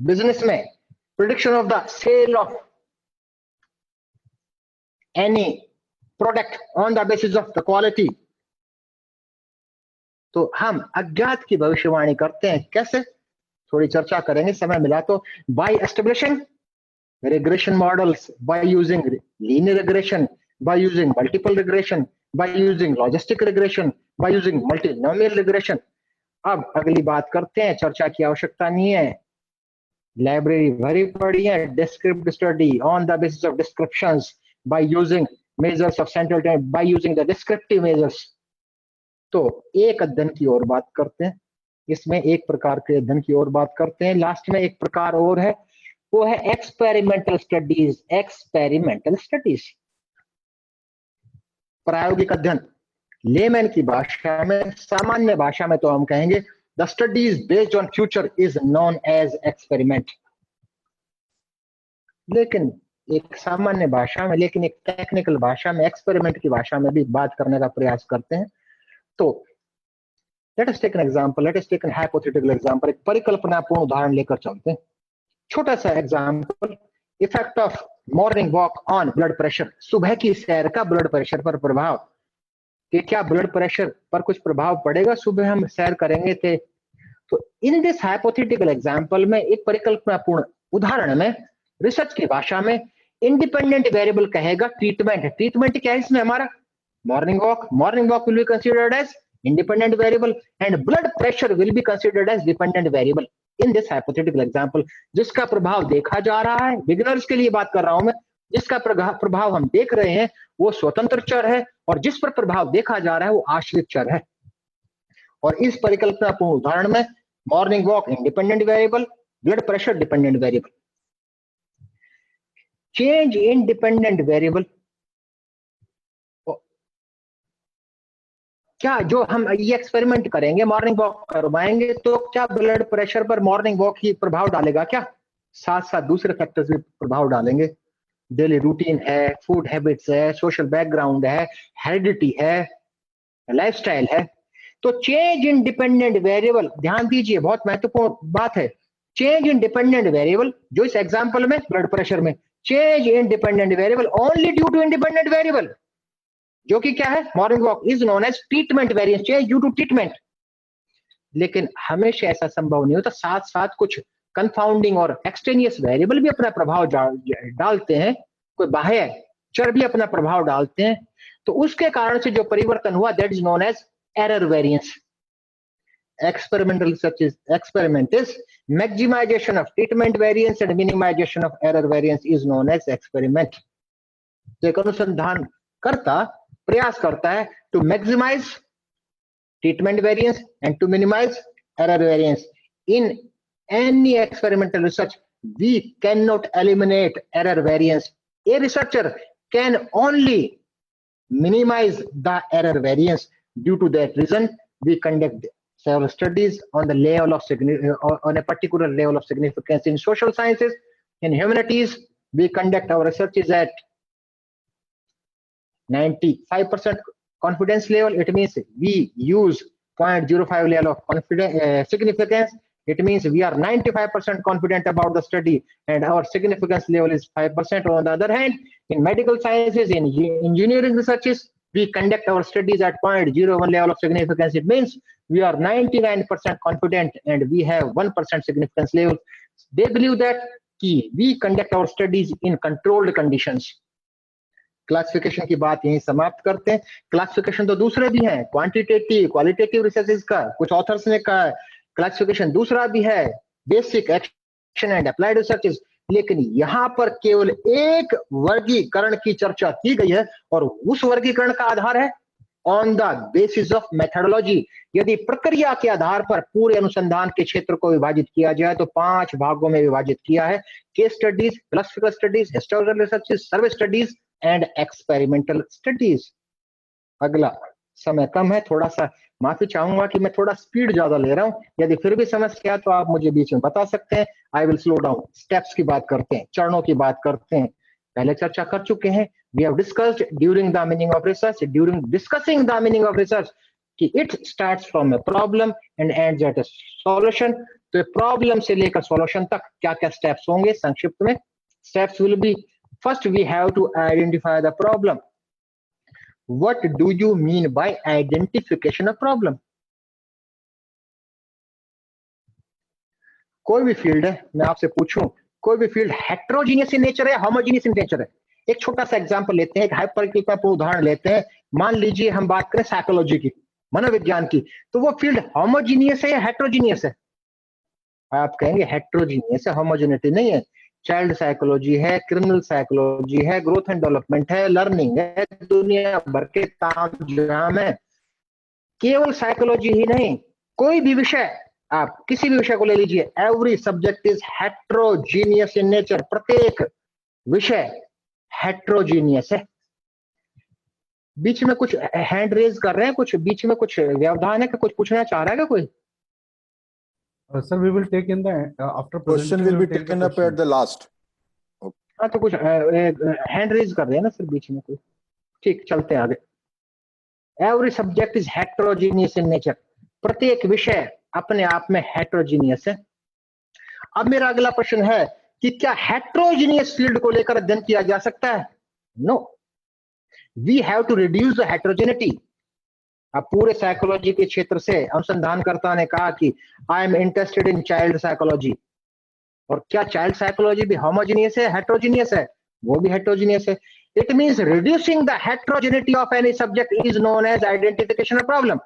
Business में prediction of the sale of any product on the basis of the quality. तो हम अज्ञात की भविष्यवाणी करते हैं, कैसे? थोड़ी चर्चा करेंगे समय मिला तो। By establishing regression models, by using linear regression, by using multiple regression, by using logistic regression, by using multinomial regression. अब अगली बात करते हैं, चर्चा की आवश्यकता नहीं है, लाइब्रेरी भरी पड़ी है। Descriptive study on the basis of descriptions by using measures of central time, by using the descriptive measures. तो एक अध्ययन की और बात करते हैं, इसमें एक प्रकार के अध्ययन की और बात करते हैं। लास्ट में एक प्रकार और है, वो है एक्सपेरिमेंटल स्टडीज। एक्सपेरिमेंटल स्टडीज प्रायोगिक अध्ययन। लेमैन की भाषा में, सामान्य भाषा में तो हम कहेंगे the studies based on future is known as experiment. लेकिन एक सामान्य भाषा में, लेकिन एक टेक्निकल भाषा में, एक्सपेरिमेंट की भाषा में भी बात करने का प्रयास करते हैं। तो let us take an example, let us take an hypothetical example. एक परिकल्पनापूर्ण उदाहरण लेकर चलते हैं। छोटा सा example, effect of morning walk on blood pressure. सुबह की सैर का ब्लड प्रेशर पर प्रभाव, कि क्या ब्लड प्रेशर पर कुछ प्रभाव पड़ेगा सुबह हम सैर करेंगे थे। तो इन दिस हाइपोथेटिकल एग्जांपल में, एक परिकल्पनापूर्ण उदाहरण में, रिसर्च की भाषा में इंडिपेंडेंट वेरिएबल कहेगा ट्रीटमेंट। ट्रीटमेंट क्या है इसमें हमारा? Morning walk will be considered as independent variable and blood pressure will be considered as dependent variable in this hypothetical example। जिसका प्रभाव देखा जा रहा है, बिगिनर्स के लिए बात कर रहा हूं मैं, जिसका प्रभाव हम देख रहे हैं वो स्वतंत्र चर है और जिस पर प्रभाव देखा जा रहा है वो आश्रित चर है। और इस परिकल्पनापूर्ण उदाहरण में morning walk independent variable, blood pressure dependent variable. Change in dependent variable, क्या जो हम ये एक्सपेरिमेंट करेंगे, मॉर्निंग वॉक करवाएंगे तो क्या ब्लड प्रेशर पर मॉर्निंग वॉक ही प्रभाव डालेगा? क्या साथ साथ दूसरे फैक्टर्स भी प्रभाव डालेंगे? डेली रूटीन है, फूड हैबिट्स है, सोशल बैकग्राउंड है, हेरिडिटी है, लाइफस्टाइल है। तो चेंज इन डिपेंडेंट वेरिएबल, ध्यान दीजिए बहुत महत्वपूर्ण बात है। चेंज इन डिपेंडेंट वेरिएबल, जो इस एग्जांपल में ब्लड प्रेशर में change in dependent variable only due to independent variable, जो कि क्या है? Morning walk is known as treatment variance, change due to treatment. लेकिन हमेशा ऐसा संभव नहीं होता, साथ साथ कुछ कंफाउंडिंग और एक्सटेनियस वेरिएबल भी अपना प्रभाव डालते हैं, कोई बाह्य चर भी अपना प्रभाव डालते हैं। तो उसके कारण से जो परिवर्तन हुआ that is known as error variance. Experimental research experiment is maximization of treatment variance and minimization of error variance is known as experiment। तो एक अनुसंधान करता प्रयास करता है to maximize treatment variance and to minimize error variance। In any experimental research we cannot eliminate error variance। A researcher can only minimize the error variance। Due to that reason we conduct several studies on the level of on a particular level of significance in social sciences। In humanities we conduct our researches at 95% confidence level। It means we use 0.05 level of confidence significance। It means we are 95% confident about the study and our significance level is 5%। On the other hand, in medical sciences, in engineering researches, we conduct our studies at 0.01 level of significance। It means we are 99% confident and we have 1% significance level। They believe that we conduct our studies in controlled conditions। Classification की बात यहीं समाप्त करते हैं। Classification तो दूसरे भी हैं, क्वांटिटेटिव क्वालिटेटिव रिसर्चेस का कुछ ऑथर्स ने कहा, क्लासिफिकेशन दूसरा भी है, basic, action and applied researches. लेकिन यहां पर केवल एक वर्गीकरण की चर्चा की गई है और उस वर्गीकरण का आधार है on the basis of methodology. यदि प्रक्रिया के आधार पर पूरे अनुसंधान के क्षेत्र को विभाजित किया जाए तो 5 भागों में विभाजित किया है: case studies, classificatory studies, historical researches, survey studies and experimental studies. अगला समय कम है, थोड़ा सा माफी चाहूंगा कि मैं थोड़ा स्पीड ज्यादा ले रहा हूं। यदि फिर भी समस्या तो आप मुझे बीच में बता सकते हैं। I will slow down. Steps की बात करते हैं, चरणों की बात करते हैं। पहले चर्चा कर चुके हैं। We have discussed during the meaning of research, during discussing the meaning of research, कि it starts from a problem and ends at a solution। तो प्रॉब्लम से लेकर सॉल्यूशन तक क्या क्या स्टेप्स होंगे? संक्षिप्त में steps will be: first we have to identify the problem। What do you mean by identification of problem? कोई भी फील्ड है, मैं आपसे पूछूं, कोई भी फील्ड हेट्रोजीनियस इन नेचर है, होमोजीनियस इन नेचर है? एक छोटा सा एग्जांपल लेते हैं, एक हाइपरक्लिपापूर्ण उदाहरण लेते हैं। मान लीजिए हम बात करें साइकोलॉजी की, मनोविज्ञान की, तो वो फील्ड होमोजीनियस है या हेट्रोजीनियस है? आप कहेंगे हेट्रोजीनियस है, होमोजेनिटी नहीं है। चाइल्ड साइकोलॉजी है, क्रिमिनल साइकोलॉजी है, ग्रोथ एंड डेवलपमेंट है, लर्निंग है, दुनिया भर के तामझाम है। केवल साइकोलॉजी ही नहीं, कोई भी विषय, आप किसी भी विषय को ले लीजिए, every subject is heterogeneous in nature. प्रत्येक विषय हेट्रोजीनियस है। बीच में कुछ हैंड रेज कर रहे हैं, कुछ बीच में कुछ व्यवधान है, कुछ पूछना चाह रहा है क्या कोई? Sir, we will take in the after Question presentation, will be take the taken up question. at the last। हाँ, तो कुछ हैंड रेज कर रहे हैं ना सर बीच में कोई? ठीक, चलते हैं आगे। Every subject is heterogeneous in nature. प्रत्येक विषय अपने आप में हेट्रोजीनियस है। अब मेरा अगला प्रश्न है कि क्या हेट्रोजीनियस फील्ड को लेकर अध्ययन किया जा सकता है? No, we have to reduce the heterogeneity. अब पूरे साइकोलॉजी के क्षेत्र से अनुसंधानकर्ता ने कहा कि I am interested in child psychology, और क्या चाइल्ड साइकोलॉजी भी होमोजीनियस है, हेट्रोजीनियस है? वो भी हेट्रोजीनियस है. It means reducing the heterogeneity of any subject is known as identification of problem.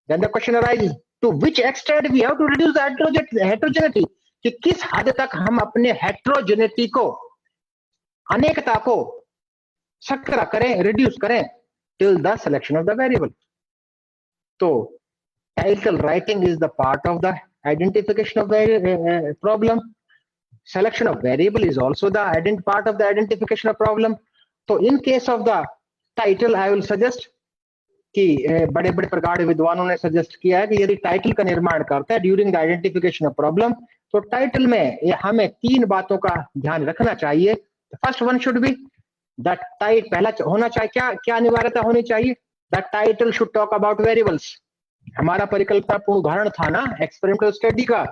Then the question arises, to which extent we have to reduce the heterogeneity? कि किस हद तक हम अपने heterogeneity को, अनेकता को सकरा करें, reduce करें till the selection of the variable. तो title writing is the part of the identification of problem. Selection of variable is also the part of the identification of problem. So in case of the title, I will suggest कि बड़े बड़े प्रकार विद्वानों ने suggest किया है कि यदि टाइटल का निर्माण करते हैं during the identification of problem, तो टाइटल में हमें 3 बातों का ध्यान रखना चाहिए. First one should be the title, पहला होना चाहिए क्या अनिवार्यता होनी चाहिए? The title should talk about variables. हमारा परिकल्पनापूर्ण उदाहरण था ना एक्सपेरिमेंटल स्टडी का,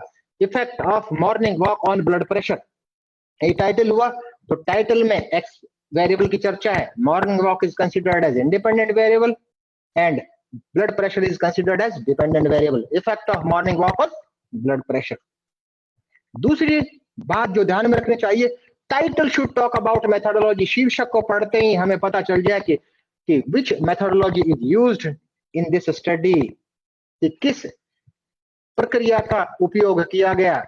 effect of morning walk on blood pressure. ये टाइटल हुआ, तो टाइटल में एक्स वेरिएबल की चर्चा है. Morning walk is considered as independent variable and blood pressure is considered as dependent variable. Effect of morning walk on blood pressure. दूसरी बात जो ध्यान में रखनी चाहिए, title should talk about methodology. शीर्षक को पढ़ते ही हमें पता चल जाए कि which methodology is used in this study, कि किस प्रक्रिया का उपयोग किया गया.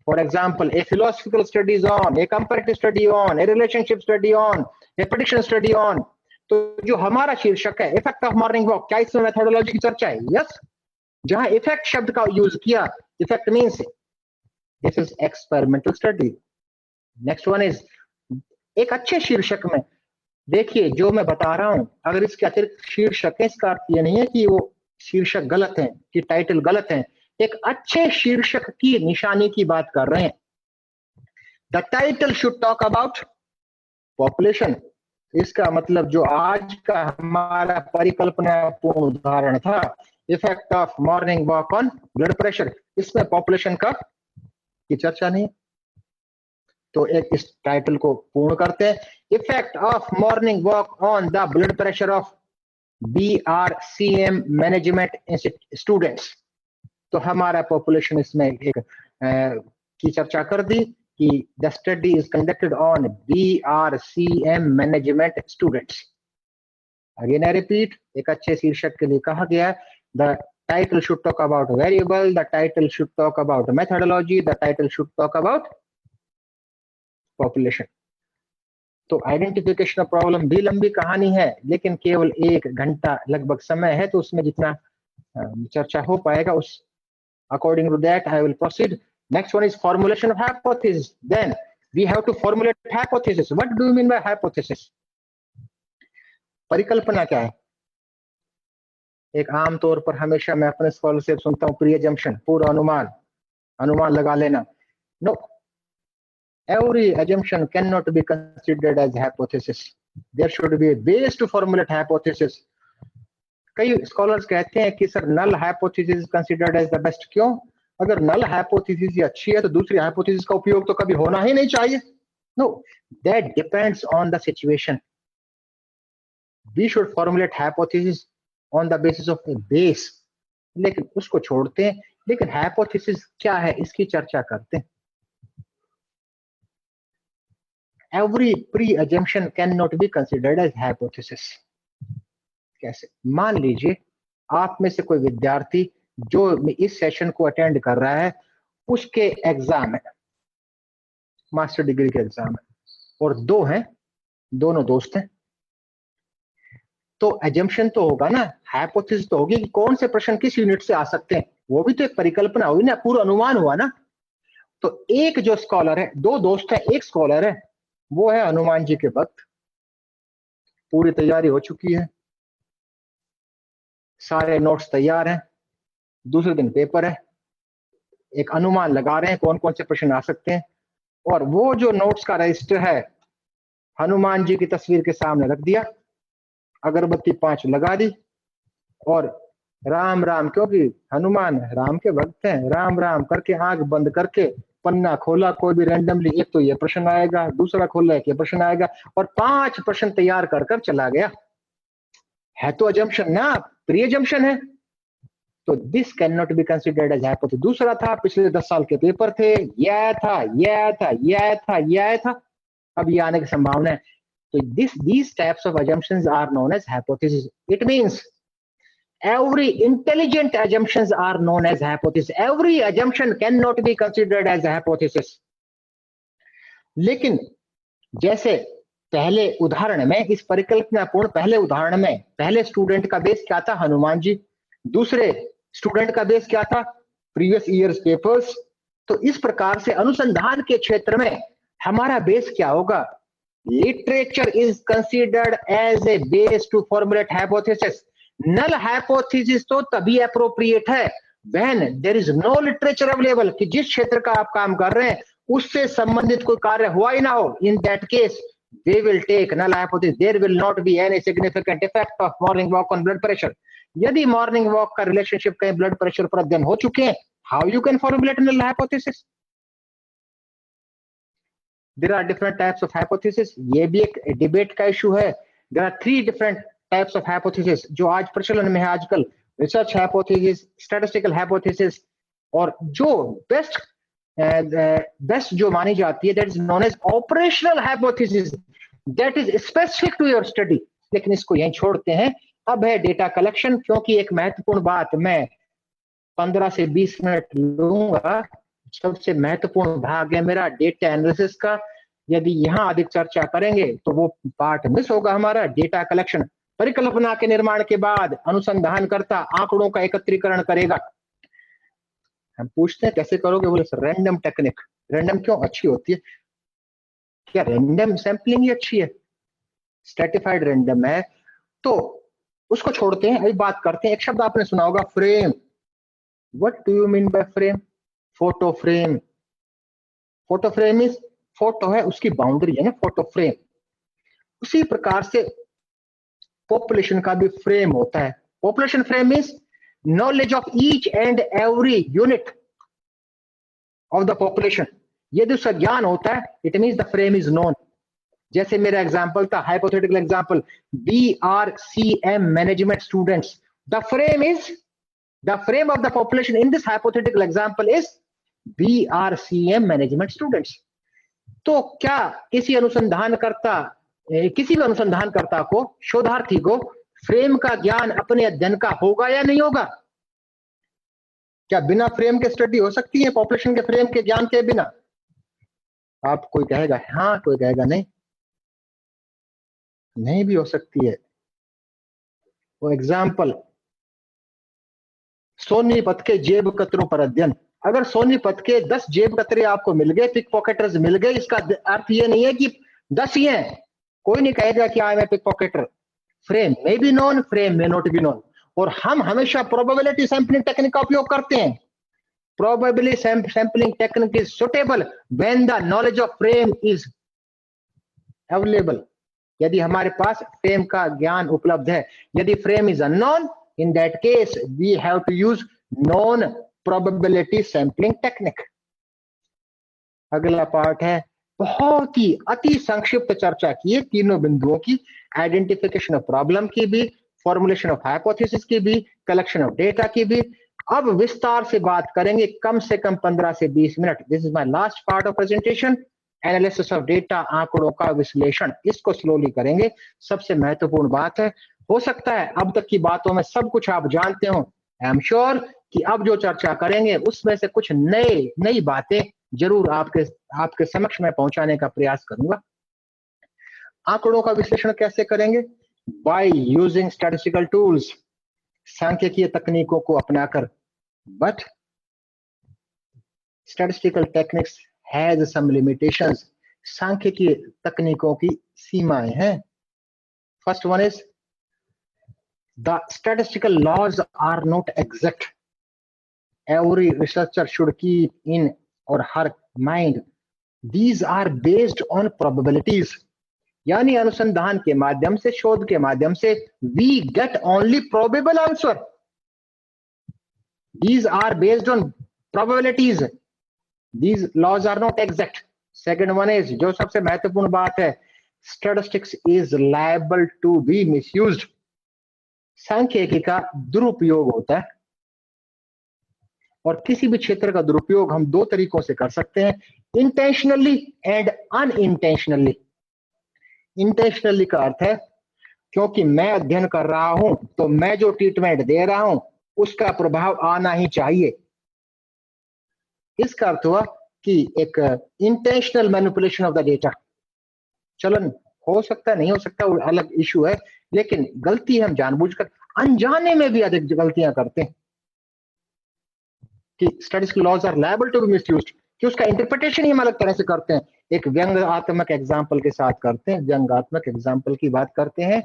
For example, a philosophical study is on, a comparative study on, a relationship study on, a prediction study on. तो जो हमारा शीर्षक है इफेक्ट ऑफ मॉर्निंग वॉक, क्या इसमें मेथोडोलॉजी की चर्चा है? यस. जहां इफेक्ट शब्द का यूज किया, effect means this is experimental study. Next one is, एक अच्छे शीर्षक में देखिए जो मैं बता रहा हूं, अगर इसके अतिरिक्त शीर्षक है, इसका अर्थ ये नहीं है कि वो शीर्षक गलत है, कि टाइटल गलत है. एक अच्छे शीर्षक की निशानी की बात कर रहे हैं. The title should talk about population. इसका मतलब जो आज का हमारा परिकल्पनापूर्ण उदाहरण था, effect of morning walk on blood pressure, इसमें पॉपुलेशन का की चर्चा नहीं. तो एक इस टाइटल को पूर्ण करते हैं, effect of morning walk on the blood pressure of BRCM management students. तो हमारा पॉपुलेशन इसमें एक की चर्चा कर दी कि the study is conducted on BRCM management students. Again I repeat, एक अच्छे शीर्षक के लिए कहा गया है, the title should talk about variable, the title should talk about methodology, the title should talk about population. तो आइडेंटिफिकेशन ऑफ प्रॉब्लम भी लंबी कहानी है, लेकिन केवल 1 घंटा लगभग समय है, तो उसमें जितना चर्चा हो पाएगा उस according to that I will proceed. Next one is formulation of hypothesis. Then we have to formulate hypothesis. What do you mean by hypothesis? परिकल्पना क्या है? एक आम तौर पर हमेशा मैं अपने स्कॉलर से सुनता हूं प्री assumption, पूर्व अनुमान लगा लेना. No, every assumption cannot be considered as hypothesis. There should be a base to formulate hypothesis. कई स्कॉलर्स कहते हैं कि sir null hypothesis considered as the best. क्यों? अगर नल हाइपोथेसिस अच्छी है तो दूसरी हाइपोथेसिस का उपयोग तो कभी होना ही नहीं चाहिए. No, that depends on the situation. We should formulate hypothesis on the basis of a base, लेकिन उसको छोड़ते हैं. लेकिन हाइपोथेसिस क्या है इसकी चर्चा करते हैं. Every pre assumption can not be considered as hypothesis. कैसे? मान लीजिए आप में से कोई विद्यार्थी जो इस सेशन को अटेंड कर रहा है, उसके एग्जाम है, मास्टर डिग्री के एग्जाम है, और 2 हैं, दोनों दोस्त हैं. तो एजम्पशन तो होगा ना, हाइपोथेसिस तो होगी कि कौन से प्रश्न किस यूनिट से आ सकते हैं. वो भी तो एक परिकल्पना हुई ना, पूरा अनुमान हुआ ना. तो एक जो स्कॉलर है, 2 दोस्त है, एक स्कॉलर है, वो है हनुमान जी के भक्त, पूरी तैयारी हो चुकी है, सारे नोट्स तैयार हैं, दूसरे दिन पेपर है, एक अनुमान लगा रहे हैं कौन कौन से प्रश्न आ सकते हैं. और वो जो नोट्स का रजिस्टर है हनुमान जी की तस्वीर के सामने रख दिया, अगरबत्ती 5 लगा दी, और राम राम, क्योंकि हनुमान राम के भक्त हैं, राम राम करके आंख बंद करके पन्ना खोला, कोई भी रैंडमली, एक तो ये प्रश्न आएगा, दूसरा खोला एक ये प्रश्न आएगा, और 5 प्रश्न तैयार कर चला गया. है तो अजम्पशन ना, प्री अजम्पशन है. तो this can not be considered as hypothesis. दूसरा था, पिछले 10 साल के पेपर थे, ये आया था, ये आया था, ये आया था, ये आया था, अब ये आने की संभावना है। तो these types of assumptions are known as hypothesis. It means every intelligent assumptions are known as hypothesis. Every assumption cannot be considered as a hypothesis. लेकिन जैसे पहले उदाहरण में, इस परिकल्पनापूर्ण पहले उदाहरण में, पहले स्टूडेंट का बेस क्या था? हनुमान जी। दूसरे स्टूडेंट का बेस क्या था? Previous years papers. तो इस प्रकार से अनुसंधान के क्षेत्र में हमारा बेस क्या होगा? Literature is considered as a base to formulate hypothesis. Null hypothesis तो तभी अप्रोप्रिएट है when there is no literature available, कि जिस क्षेत्र का आप काम कर रहे हैं उससे संबंधित कोई कार्य हुआ ही ना हो। इन that case we will take null hypothesis. There will not be any significant effect of morning walk on blood pressure. यदि मॉर्निंग वॉक का रिलेशनशिप कहीं ब्लड प्रेशर पर अध्ययन हो चुके हैं, how you can formulate null hypothesis? There are different types of hypothesis. ये भी एक डिबेट का इशू है। There are 3 different types of hypothesis जो आज प्रचलन में है आजकल: रिसर्च हाइपोथेसिस, स्टैटिस्टिकल हाइपोथेसिस, और जो बेस्ट जो मानी जाती है, that is known as operational hypothesis, that is specific to your study. लेकिन इसको यहीं छोड़ते हैं। अब है डेटा कलेक्शन, क्योंकि एक महत्वपूर्ण बात मैं 15 से 20 मिनट लूंगा। सबसे महत्वपूर्ण भाग है मेरा डेटा एनालिसिस का। यदि यहां अधिक चर्चा करेंगे तो वो पार्ट मिस होगा हमारा। डेटा कलेक्शन, परिकल्पना के निर्माण के बाद अनुसंधानकर्ता आंकड़ों का एकत्रीकरण करेगा। हम पूछते हैं कैसे करोगे? बोले सर रैंडम टेक्निक। रैंडम क्यों अच्छी होती है? क्या रैंडम सैंपलिंग ही अच्छी है? स्ट्रेटिफाइड रैंडम है तो उसको छोड़ते हैं। अभी बात करते हैं, एक शब्द आपने सुना होगा, frame. What do you mean by frame? Photo frame. Photo frame is, photo है उसकी बाउंड्री है ना, फोटो फ्रेम। उसी प्रकार से पॉपुलेशन का भी फ्रेम होता है। Population frame is knowledge of each and every unit of the population. यदि उसका ज्ञान होता है, it means the frame is known. जैसे मेरा एग्जांपल था, hypothetical example, BRCM management students. The frame of the population in this hypothetical example is BRCM management students. तो क्या किसी भी अनुसंधानकर्ता को, शोधार्थी को फ्रेम का ज्ञान अपने अध्ययन का होगा या नहीं होगा? क्या बिना फ्रेम के स्टडी हो सकती है, पॉपुलेशन के फ्रेम के ज्ञान के बिना? आप कोई कहेगा हाँ, कोई कहेगा नहीं, नहीं भी हो सकती है। वो एग्जाम्पल, सोनीपत के जेब कतरों पर अध्ययन। अगर सोनीपत के 10 जेब कतरे आपको मिल गए, पिक पॉकेटर्स मिल गए, इसका अर्थ ये नहीं है कि 10 ही हैं। कोई नहीं कहेगा कि I am a pickpocketer. Frame may be known, frame may not be known. और हम हमेशा प्रोबेबिलिटी सैंपलिंग टेक्निक का उपयोग करते हैं। Probability sampling technique is suitable when the knowledge of frame is available. यदि हमारे पास फ्रेम का ज्ञान उपलब्ध है। यदि frame is unknown, in that case we have to use non probability sampling technique. अगला पार्ट है, बहुत ही अति संक्षिप्त चर्चा की है तीनों बिंदुओं की, आइडेंटिफिकेशन ऑफ प्रॉब्लम की भी, फॉर्मुलेशन ऑफ हाइपोथेसिस की भी, कलेक्शन ऑफ डेटा की भी। अब विस्तार से बात करेंगे, कम से कम 15 से 20 minute. This is my last part of presentation, analysis of data, आंकड़ों का विश्लेषण। इसको स्लोली करेंगे। सबसे महत्वपूर्ण बात है, हो सकता है अब तक की बातों में सब कुछ आप जानते हो। आई एम श्योर कि अब जो चर्चा करेंगे उसमें से कुछ नई बातें जरूर आपके समक्ष में पहुंचाने का प्रयास करूंगा। आंकड़ों का विश्लेषण कैसे करेंगे? बाय यूजिंग स्टैटिस्टिकल टूल्स, सांख्यिकीय तकनीकों को अपनाकर। But statistical techniques has some limitations. सांख्यिकीय तकनीकों की सीमाएं हैं। First one is the statistical laws are not exact. Every researcher should keep in or her mind these are based on probabilities. यानी अनुसंधान के माध्यम से, शोध के माध्यम से we get only probable answer. These are based on probabilities. These laws are not exact. Second one is, जो सबसे महत्वपूर्ण बात है, statistics is liable to be misused. सांख्यिकी का दुरुपयोग होता है। और किसी भी क्षेत्र का दुरुपयोग हम दो तरीकों से कर सकते हैं, इंटेंशनली एंड अनइंटेंशनली। इंटेंशनली का अर्थ है क्योंकि मैं अध्ययन कर रहा हूं तो मैं जो ट्रीटमेंट दे रहा हूं उसका प्रभाव आना ही चाहिए। इसका अर्थ हुआ कि एक intentional manipulation of the data. चलन हो सकता है, नहीं हो सकता, वो अलग इशू है, लेकिन गलती हम जानबूझकर अनजाने में भी अधिक गलतियां करते हैं कि statistical laws are liable to be misused, कि उसका इंटरप्रिटेशन ही हम अलग तरह से करते हैं। एक व्यंग्यात्मक एग्जाम्पल के साथ करते हैं, व्यंग्यात्मक एग्जाम्पल की बात करते हैं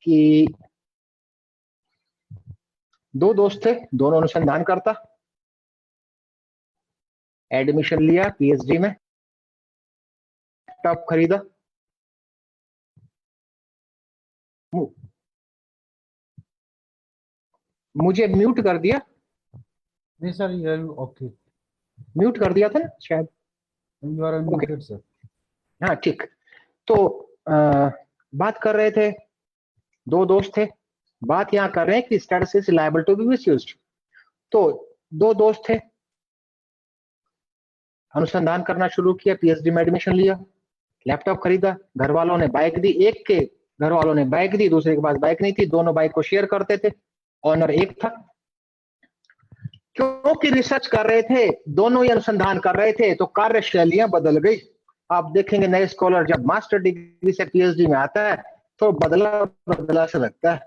कि दो दोस्त थे, दोनों अनुसंधान करता, एडमिशन लिया पीएचडी में, लैपटॉप खरीदा, मुझे म्यूट कर दिया, नहीं sir, you are okay, mute कर दिया था ना शायद, यू आर अनम्यूटेड सर। हाँ ठीक। तो बात कर रहे थे, दो दोस्त थे, बात यहाँ कर रहे हैं कि statistics liable to be misused. तो दो दोस्त थे, अनुसंधान करना शुरू किया, पीएचडी में एडमिशन लिया, लैपटॉप खरीदा, घर वालों ने बाइक दी, एक के घर वालों ने बाइक दी, दूसरे के पास बाइक नहीं थी, दोनों बाइक को शेयर करते थे, ऑनर एक था। क्योंकि रिसर्च कर रहे थे, दोनों ही अनुसंधान कर रहे थे, तो कार्यशैलियां बदल गई। आप देखेंगे नए स्कॉलर जब मास्टर डिग्री से पीएचडी में आता है तो बदला बदला से लगता है।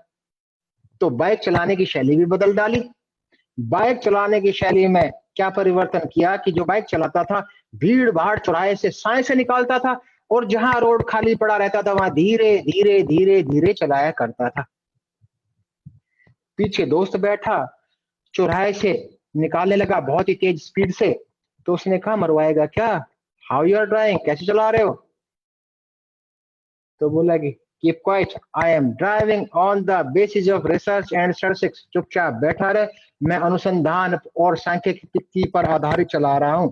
तो बाइक चलाने की शैली भी बदल डाली। बाइक चलाने की शैली में क्या परिवर्तन किया कि जो बाइक चलाता था भीड़ भाड़ चौराहे से साए से निकालता था, और जहां रोड खाली पड़ा रहता था वहां धीरे धीरे धीरे धीरे चलाया करता था। पीछे दोस्त बैठा, चौराहे से निकालने लगा बहुत ही तेज स्पीड से, तो उसने कहा मरवाएगा क्या, हाउ यू आर ड्राइविंग, कैसे चला रहे हो? तो बोला कि keep quiet, I am driving on the basis of research and statistics, चुपचाप बैठा रहे, मैं अनुसंधान और सांख्यिकी पर आधारित चला रहा हूं।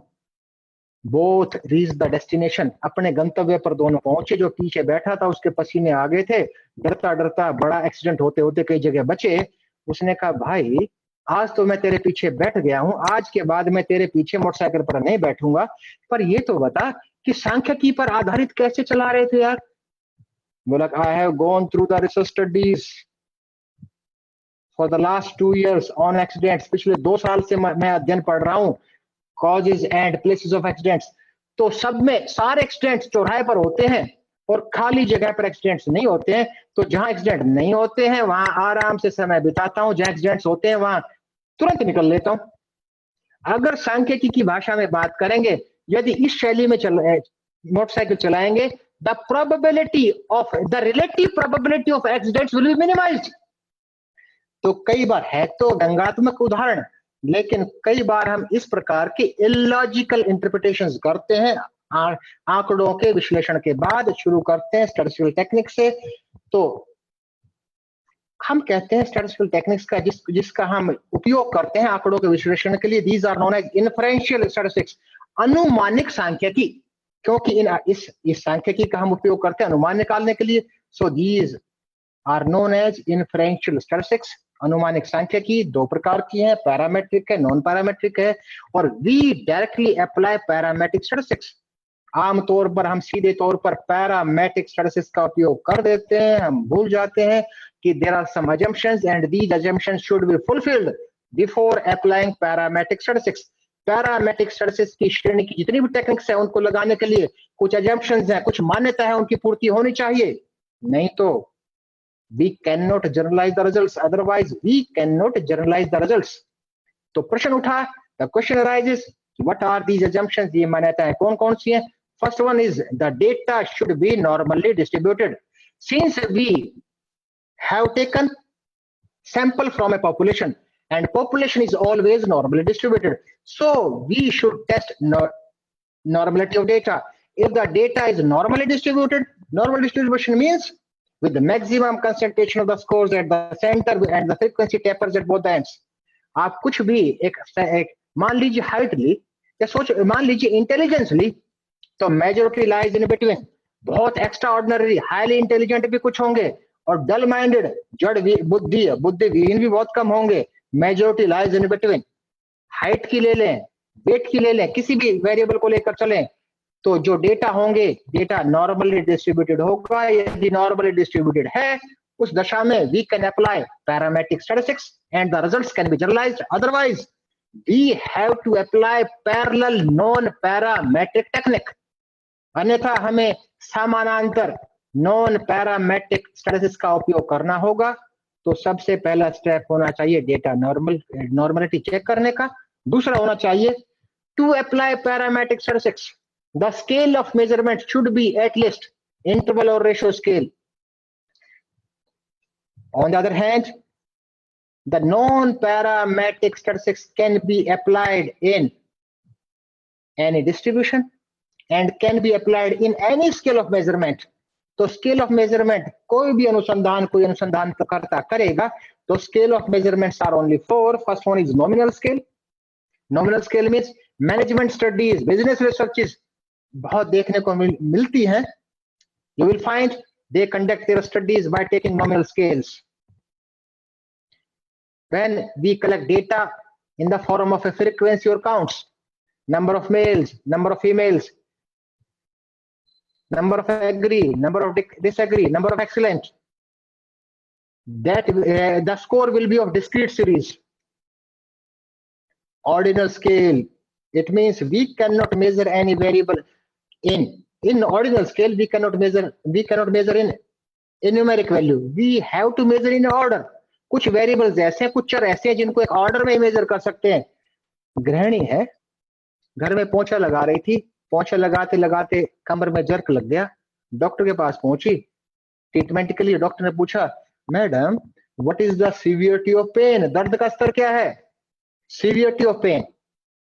बोथ रीच द डेस्टिनेशन, अपने गंतव्य पर दोनों पहुंचे। जो पीछे बैठा था उसके पसीने आ गए थे, डरता डरता, बड़ा एक्सीडेंट होते होते कई जगह बचे। उसने कहा भाई आज तो मैं तेरे पीछे बैठ गया हूं, आज के बाद मैं तेरे पीछे मोटरसाइकिल पर नहीं बैठूंगा, पर ये तो बता कि सांख्यिकी पर आधारित कैसे चला रहे थे यार? बोला I have gone through the research studies for the last 2 years on accidents, पिछले 2 साल से मैं अध्ययन पढ़ रहा हूं, causes and places of accidents. तो सब में सारे एक्सीडेंट्स चौराहे पर होते हैं और खाली जगह पर एक्सीडेंट्स नहीं होते हैं। तो जहां एक्सीडेंट नहीं होते हैं वहां आराम से समय बिताता हूं, जहां एक्सीडेंट्स होते हैं वहां तुरंत निकल लेता हूं। अगर सांख्यिकी की भाषा में बात करेंगे, यदि इस शैली में मोटरसाइकिल चलाएंगे, the relative probability of accidents will be minimised. तो कई बार है तो व्यंग्यात्मक उदाहरण, लेकिन कई बार हम इस प्रकार के इलॉजिकल इंटरप्रिटेशंस करते हैं। आंकड़ों के विश्लेषण के बाद शुरू करते हैं स्टैटिस्टिकल टेक्निक से। तो हम कहते हैं स्टैटिस्टिकल टेक्निक्स का जिसका हम उपयोग करते हैं आंकड़ों के विश्लेषण के लिए, these are known as inferential statistics, अनुमानिक सांख्यिकी। क्योंकि इस सांख्यिकी का हम उपयोग करते हैं अनुमान निकालने के लिए, so these are known as inferential statistics. अनुमानिक सांख्यिकी 2 प्रकार की है, पैरामेट्रिक है, नॉन पैरामेट्रिक है, और we directly apply parametric statistics. आमतौर पर हम सीधे तौर पर पैरामेट्रिक स्टैटिस्टिक्स का उपयोग कर देते हैं, हम भूल जाते हैं कि there are some assumptions and these assumptions should be fulfilled before applying parametric statistics. Parametric statistics की श्रेणी की जितनी भी टेक्निक्स है उनको लगाने के लिए कुछ assumptions हैं, कुछ मान्यता है, उनकी पूर्ति होनी चाहिए, नहीं तो we cannot generalize the results, otherwise we cannot generalize the results. तो प्रश्न उठा, the question arises, what are these assumptions? ये मान्यताएं कौन कौन सी हैं? First one is the data should be normally distributed. Since we have taken sample from a population and population is always normally distributed, so we should test normality of data. If the data is normally distributed, normal distribution means with the maximum concentration of the scores at the center and the frequency tapers at both ends. आप कुछ भी एक मान लीजिए height ली या सोच मान लीजिए इंटेलिजेंस ली, तो मेजॉरिटी लाइज इन बिटवीन। बहुत एक्स्ट्रा ऑर्डिनरी हाईली इंटेलिजेंट भी कुछ होंगे और डल माइंडेड जड़ बुद्धिहीन भी बहुत कम होंगे, majority lies in between. Height की ले लें, वेट की ले लें, किसी भी वेरिएबल को लेकर चलें, तो जो डेटा होंगे, डेटा नॉर्मली डिस्ट्रीब्यूटेड होगा। यदि नॉर्मली डिस्ट्रीब्यूटेड है, उस दशा में we can apply parametric statistics and the results can be generalized. Otherwise we have to apply parallel non parametric technique. अन्यथा हमें समानांतर नॉन पैरामेट्रिक स्टैटिस्टिक्स का उपयोग करना होगा। तो सबसे पहला स्टेप होना चाहिए डेटा नॉर्मलिटी चेक करने का। दूसरा होना चाहिए to apply parametric statistics the scale of measurement should be at least interval or ratio scale. On the other hand, the non-parametric statistics can be applied in any distribution and can be applied in any scale of measurement. तो scale of measurement कोई भी अनुसंधान करता करेगा, तो scale of measurements are only four. First one is nominal scale. Nominal scale means management studies, business researches बहुत देखने को मिलती है। You will find they conduct their studies by taking nominal scales. When we collect data in the form of a frequency or counts, number of males, number of females, number of agree, number of disagree, number of excellent, that the score will be of discrete series. Ordinal scale, it means we cannot measure any variable in ordinal scale. We cannot measure in numeric value. We have to measure in order. कुछ variables ऐसे हैं, कुछ चर ऐसे हैं जिनको एक order में मेजर कर सकते हैं। गृहिणी है, घर में पोंछा लगा रही थी, पोंछा लगाते लगाते कमर में जर्क लग गया, डॉक्टर के पास पहुंची ट्रीटमेंट के लिए। डॉक्टर ने पूछा, madam what is the severity of pain, दर्द का स्तर क्या है, सीवियरिटी ऑफ पेन।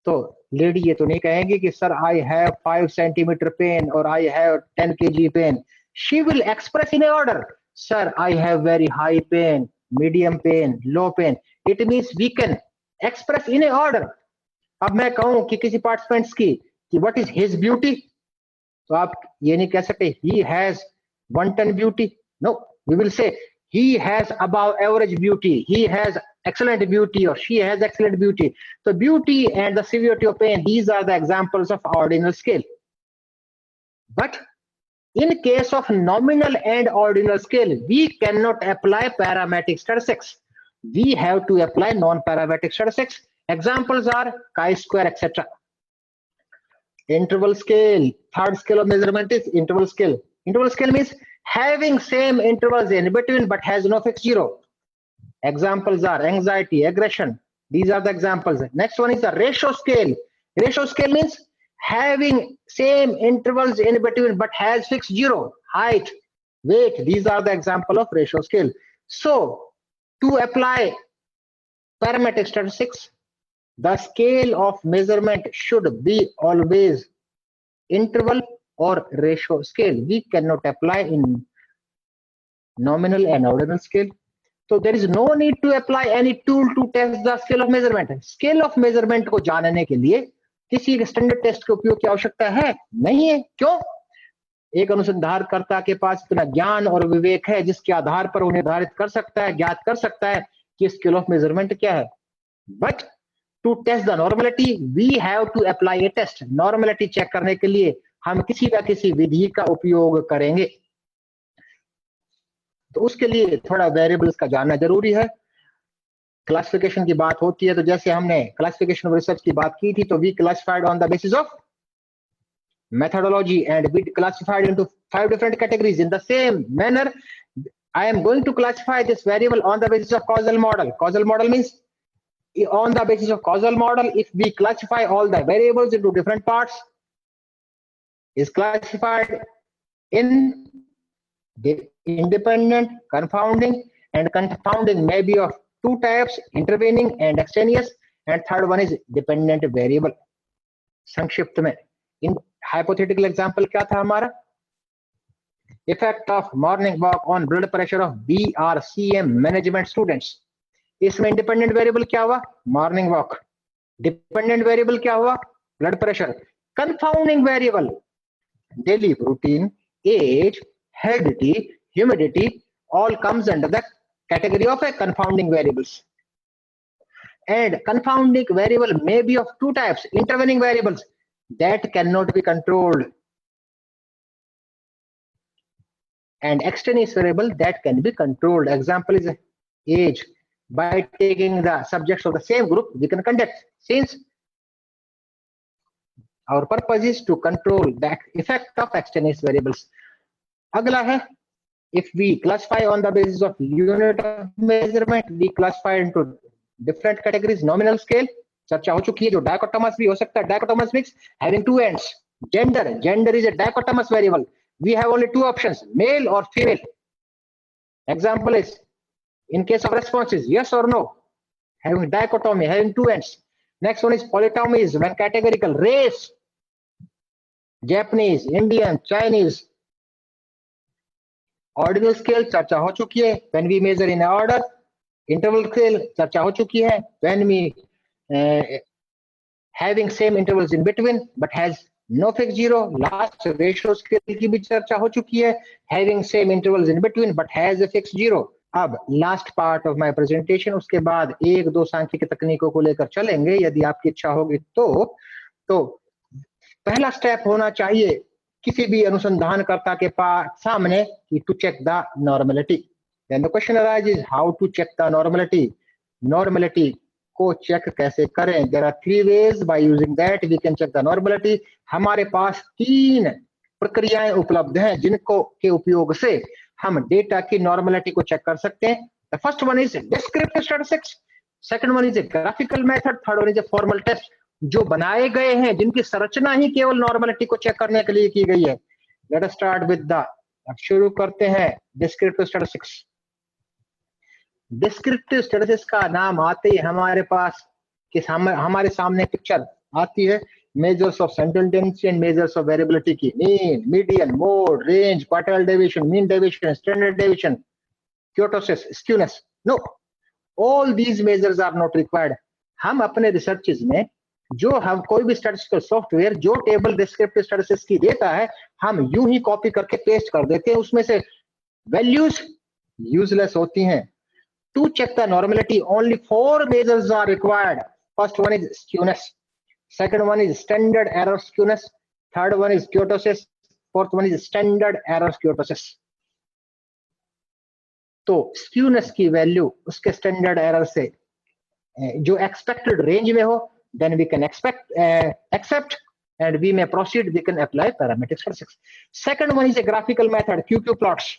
तो लेडी ये तो नहीं कहेंगी कि sir I have 5 centimetre pain और I have 10 kg pain. She will express in order, sir I have very high pain, medium pain, low pain. It means we can express in order. अब मैं कहूं कि किसी participants की कि what is his beauty, तो आप ये नहीं कह सकते he has wanton beauty. No, we will say he has above average beauty, he has excellent beauty, or she has excellent beauty. So beauty and the severity of pain, these are the examples of ordinal scale. But in case of nominal and ordinal scale, we cannot apply parametric statistics. We have to apply non-parametric statistics. Examples are chi-square, etc. Interval scale, third scale of measurement is interval scale. Interval scale means having same intervals in between but has no fixed zero. Examples are anxiety, aggression. These are the examples. Next one is the ratio scale. Ratio scale means having same intervals in between but has fixed zero. Height, weight, these are the example of ratio scale. So to apply parametric statistics, the scale of measurement should be always interval or ratio scale. We cannot apply in nominal and ordinal scale. So there is no need to apply any tool to test the scale of measurement. Scale of measurement को जानने के लिए किसी standard test के उपयोग की आवश्यकता है नहीं है। क्यों? एक अनुसंधानकर्ता के पास इतना ज्ञान और विवेक है जिसके आधार पर वो निर्धारित कर सकता है, ज्ञात कर सकता है कि स्केल ऑफ मेजरमेंट क्या है। But to test the normality we have to apply a test. Normality check करने के लिए हम किसी ना किसी विधि का उपयोग करेंगे। तो उसके लिए थोड़ा वेरिएबल्स का जानना जरूरी है। क्लासिफिकेशन की बात होती है तो जैसे हमने क्लासिफिकेशन ऑफ रिसर्च की बात की थी, तो we classified on the basis of methodology and we classified into 5 different categories. In the same manner, I am going to classify this variable on the basis of causal model. Causal model means on the basis of causal model, if we classify all the variables into different parts, is classified in the independent, confounding, and confounding may be of 2 types, intervening and extraneous, and third one is dependent variable. संक्षिप्त में इन hypothetical example क्या था हमारा? Effect of morning walk on blood pressure of BRCM management students. इसमें independent variable क्या हुआ? Morning walk. Dependent variable क्या हुआ? Blood pressure. Confounding variable daily routine, age, heredity, humidity, all comes under the category of a confounding variables. And confounding variable may be of two types: intervening variables that cannot be controlled, and extraneous variable that can be controlled. Example is age. By taking the subjects of the same group, we can conduct, since our purpose is to control the effect of extraneous variables. अगला है, if we classify on the basis of unit of measurement, we classify into different categories. Nominal scale चर्चा हो चुकी है, जो dichotomous भी हो सकता है. Dichotomous means having two ends. Gender is a dichotomous variable. We have only two options, male or female. Example is, in case of responses, yes or no, having dichotomy, having two ends. Next one is polytomy, is when categorical. Race, Japanese, Indian, Chinese. Ordinal scale चर्चा हो चुकी है, when we measure in order. Interval scale चर्चा हो चुकी है, when we having same intervals in between but has no fixed zero. Last ratio scale की भी चर्चा हो चुकी है, having same intervals in between but has a fixed zero. अब last part of my presentation, उसके बाद एक दो सांख्यिकी तकनीकों को लेकर चलेंगे यदि आपकी इच्छा होगी तो पहला स्टेप होना चाहिए किसी भी अनुसंधानकर्ता के पास सामने कि to check the normality. Then the question arises, how to check the normality. Normality को चेक कैसे करें? There are three ways by using that we can check the normality. हमारे पास तीन प्रक्रियाएं उपलब्ध हैं जिनको के उपयोग से हम डेटा की नॉर्मेलिटी को चेक कर सकते हैं. The first one is descriptive statistics, second one is a graphical method, third one is a formal test, जो बनाए गए हैं जिनकी संरचना ही केवल नॉर्मेलिटी को चेक करने के लिए की गई है. Let us start with the, अब शुरू करते हैं डिस्क्रिप्टिव स्टैटिस्टिक्स. डिस्क्रिप्टिव स्टैटिस्टिक्स का नाम आते ही हमारे पास हमारे सामने पिक्चर आती है measures of central tendency and measures of variability की. Mean, median, mode, range, quartile deviation, mean deviation, standard deviation, kurtosis, skewness. No, all these measures are not required. हम अपने रिसर्चेस में जो हम कोई भी स्टैटिस्टिकल सॉफ्टवेयर जो टेबल डिस्क्रिप्टिव स्टैटिस्टिक्स की देता है, हम यूं ही कॉपी करके पेस्ट कर देते हैं, उसमें से वैल्यूज यूजलेस होती हैं. To check the normality, only four measures are required. First one is skewness, second one is standard error skewness, third one is kurtosis, fourth one is standard error kurtosis. तो skewness की value उसके standard error से जो expected range में हो, then we can accept and we may proceed, we can apply parametric statistics. Second one is a graphical method, QQ plots.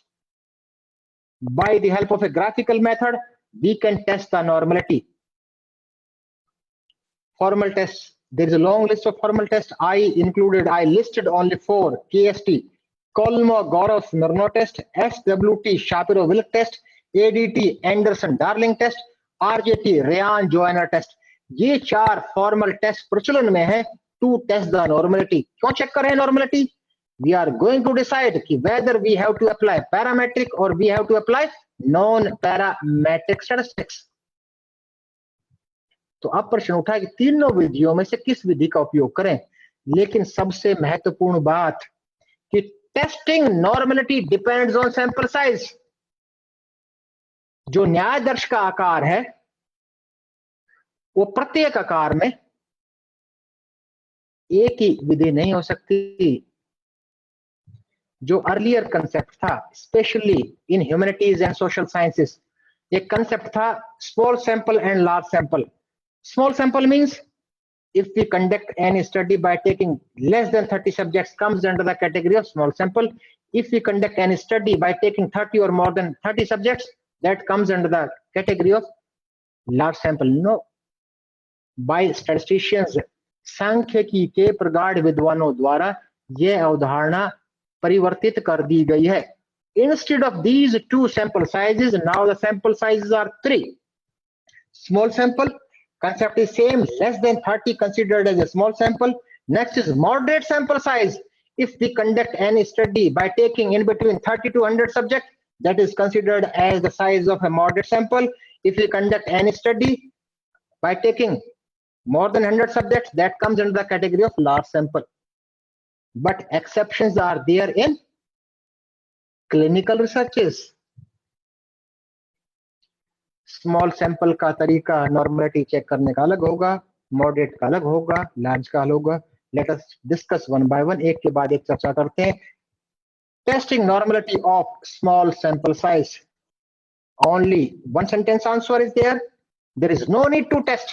By the help of a graphical method, we can test the normality. Formal tests, there is a long list of formal tests. I listed only four: KST, Kolmogorov-Smirnov test, SWT, Shapiro-Wilk test, ADT, Anderson-Darling test, RJT, Ryan-Joyner test. ये चार formal test प्रचलन में है to test the normality. क्यों check कर रहे हैं normality? We are going to decide कि whether we have to apply parametric or we have to apply non-parametric statistics. तो अब प्रश्न उठा कि तीनों विधियों में से किस विधि का उपयोग करें. लेकिन सबसे महत्वपूर्ण बात कि testing normality depends on sample size. जो न्यायादर्श का आकार है वो प्रत्येक आकार में एक ही विधि नहीं हो सकती. जो अर्लियर कंसेप्ट था, specially in humanities and social sciences, एक कंसेप्ट था small sample and large sample. Small sample means if we conduct any study by taking less than 30 subjects comes under the category of small sample. If we conduct any study by taking 30 or more than 30 subjects, that comes under the category of large sample. No, by statisticians, सांख्यिकी के प्रगाढ़ विद्वानों द्वारा यह अवधारणा परिवर्तित कर दी गई है. Instead of these two sample sizes, now the sample sizes are three. Small sample concept is same, less than 30 considered as a small sample. Next is moderate sample size. If we conduct any study by taking in between 30 to 100 subjects, that is considered as the size of a moderate sample. If we conduct any study by taking more than 100 subjects, that comes under the category of large sample. But exceptions are there in clinical researches. Small sample का तरीका normality check करने का अलग होगा, moderate का अलग होगा, large का अलग होगा. Let us discuss one by one, एक के बाद एक चर्चा करते हैं. Testing normality of small sample size. Only one sentence answer is there. There is no need to test.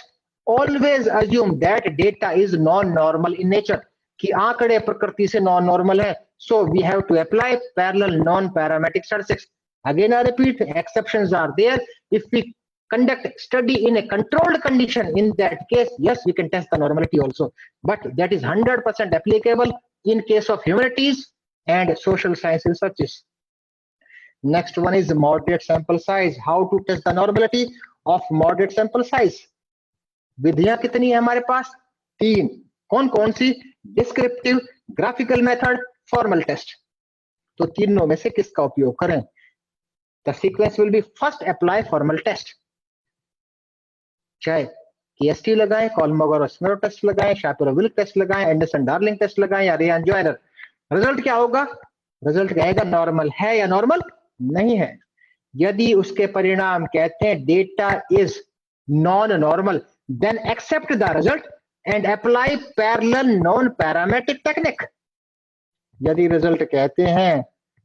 Always assume that data is non-normal in nature. कि आंकड़े प्रकृति से non-normal है. So we have to apply parallel non-parametric statistics. Again, I repeat, exceptions are there. If we conduct study in a controlled condition, in that case, yes, we can test the normality also. But that is 100% applicable in case of humanities and social sciences researches. Next one is moderate sample size. How to test the normality of moderate sample size? विधियां कितनी है हमारे पास? 3. कौन कौन सी? Descriptive, graphical method, formal test. तो तीनों में से किसका उपयोग करें? The sequence will be first apply formal test. चाहे KST लगाएं, कॉलमगर और स्मिरो टेस्ट लगाएं, शापिरो-विल्क टेस्ट लगाएं, एंडरसन डार्लिंग टेस्ट लगाएं या रेयान जॉयनर. रिजल्ट क्या होगा? रिजल्ट कहेगा नॉर्मल है या नॉर्मल नहीं है. यदि उसके परिणाम कहते हैं data is non normal, then accept the result and apply parallel non parametric technique. यदि रिजल्ट कहते हैं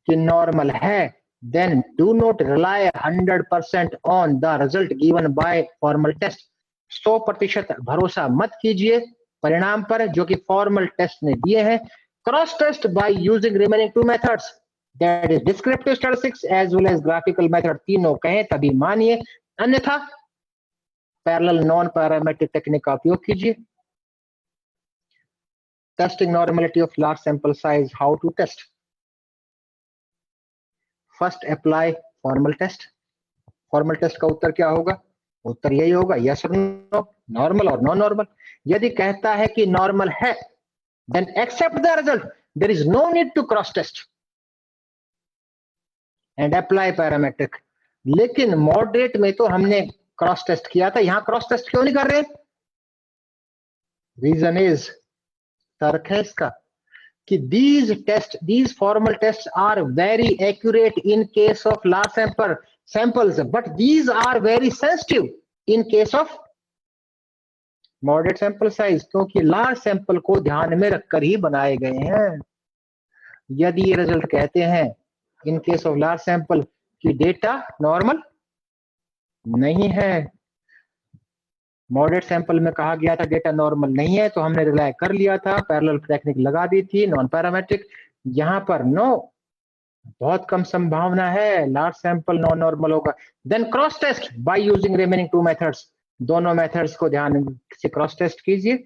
कि नॉर्मल है, then do not rely 100% on the result given by formal test. 100% भरोसा मत कीजिए परिणाम पर जो कि फॉर्मल टेस्ट ने दिए हैं. Cross test by using remaining 2 methods, that is descriptive statistics as well as graphical method. तीनों कहें तभी मानिए, अन्यथा पैरेलल नॉन पैरामेट्रिक टेक्निक का उपयोग कीजिए. Testing normality of large sample size. How to test? First apply formal test. Formal test का उत्तर क्या होगा? उत्तर यही होगा, यस और नो, नॉर्मल और नॉन नॉर्मल. यदि कहता है कि नॉर्मल है, then accept the result. There is no need to cross test and apply parametric. लेकिन मॉडरेट में तो हमने क्रॉस टेस्ट किया था, यहां क्रॉस टेस्ट क्यों नहीं कर रहे? रीजन इज, तर्क है इसका कि these formal tests are very accurate in case of large samples, but these are very sensitive in case of moderate sample size, क्योंकि लार्ज सैंपल को ध्यान में रखकर ही बनाए गए हैं. यदि ये रिजल्ट कहते हैं in case of large sample कि डेटा नॉर्मल नहीं है, मॉडरेट सैंपल में कहा गया था डेटा नॉर्मल नहीं है, तो हमने रिलाय कर लिया था, पैरेलल टेक्निक लगा दी थी, नॉन पैरामेट्रिक. यहां पर नो, बहुत कम संभावना है लार्ज सैंपल नॉन नॉर्मल होगा. Then cross test by using remaining 2 methods. दोनों मेथड्स को ध्यान से क्रॉस टेस्ट कीजिए.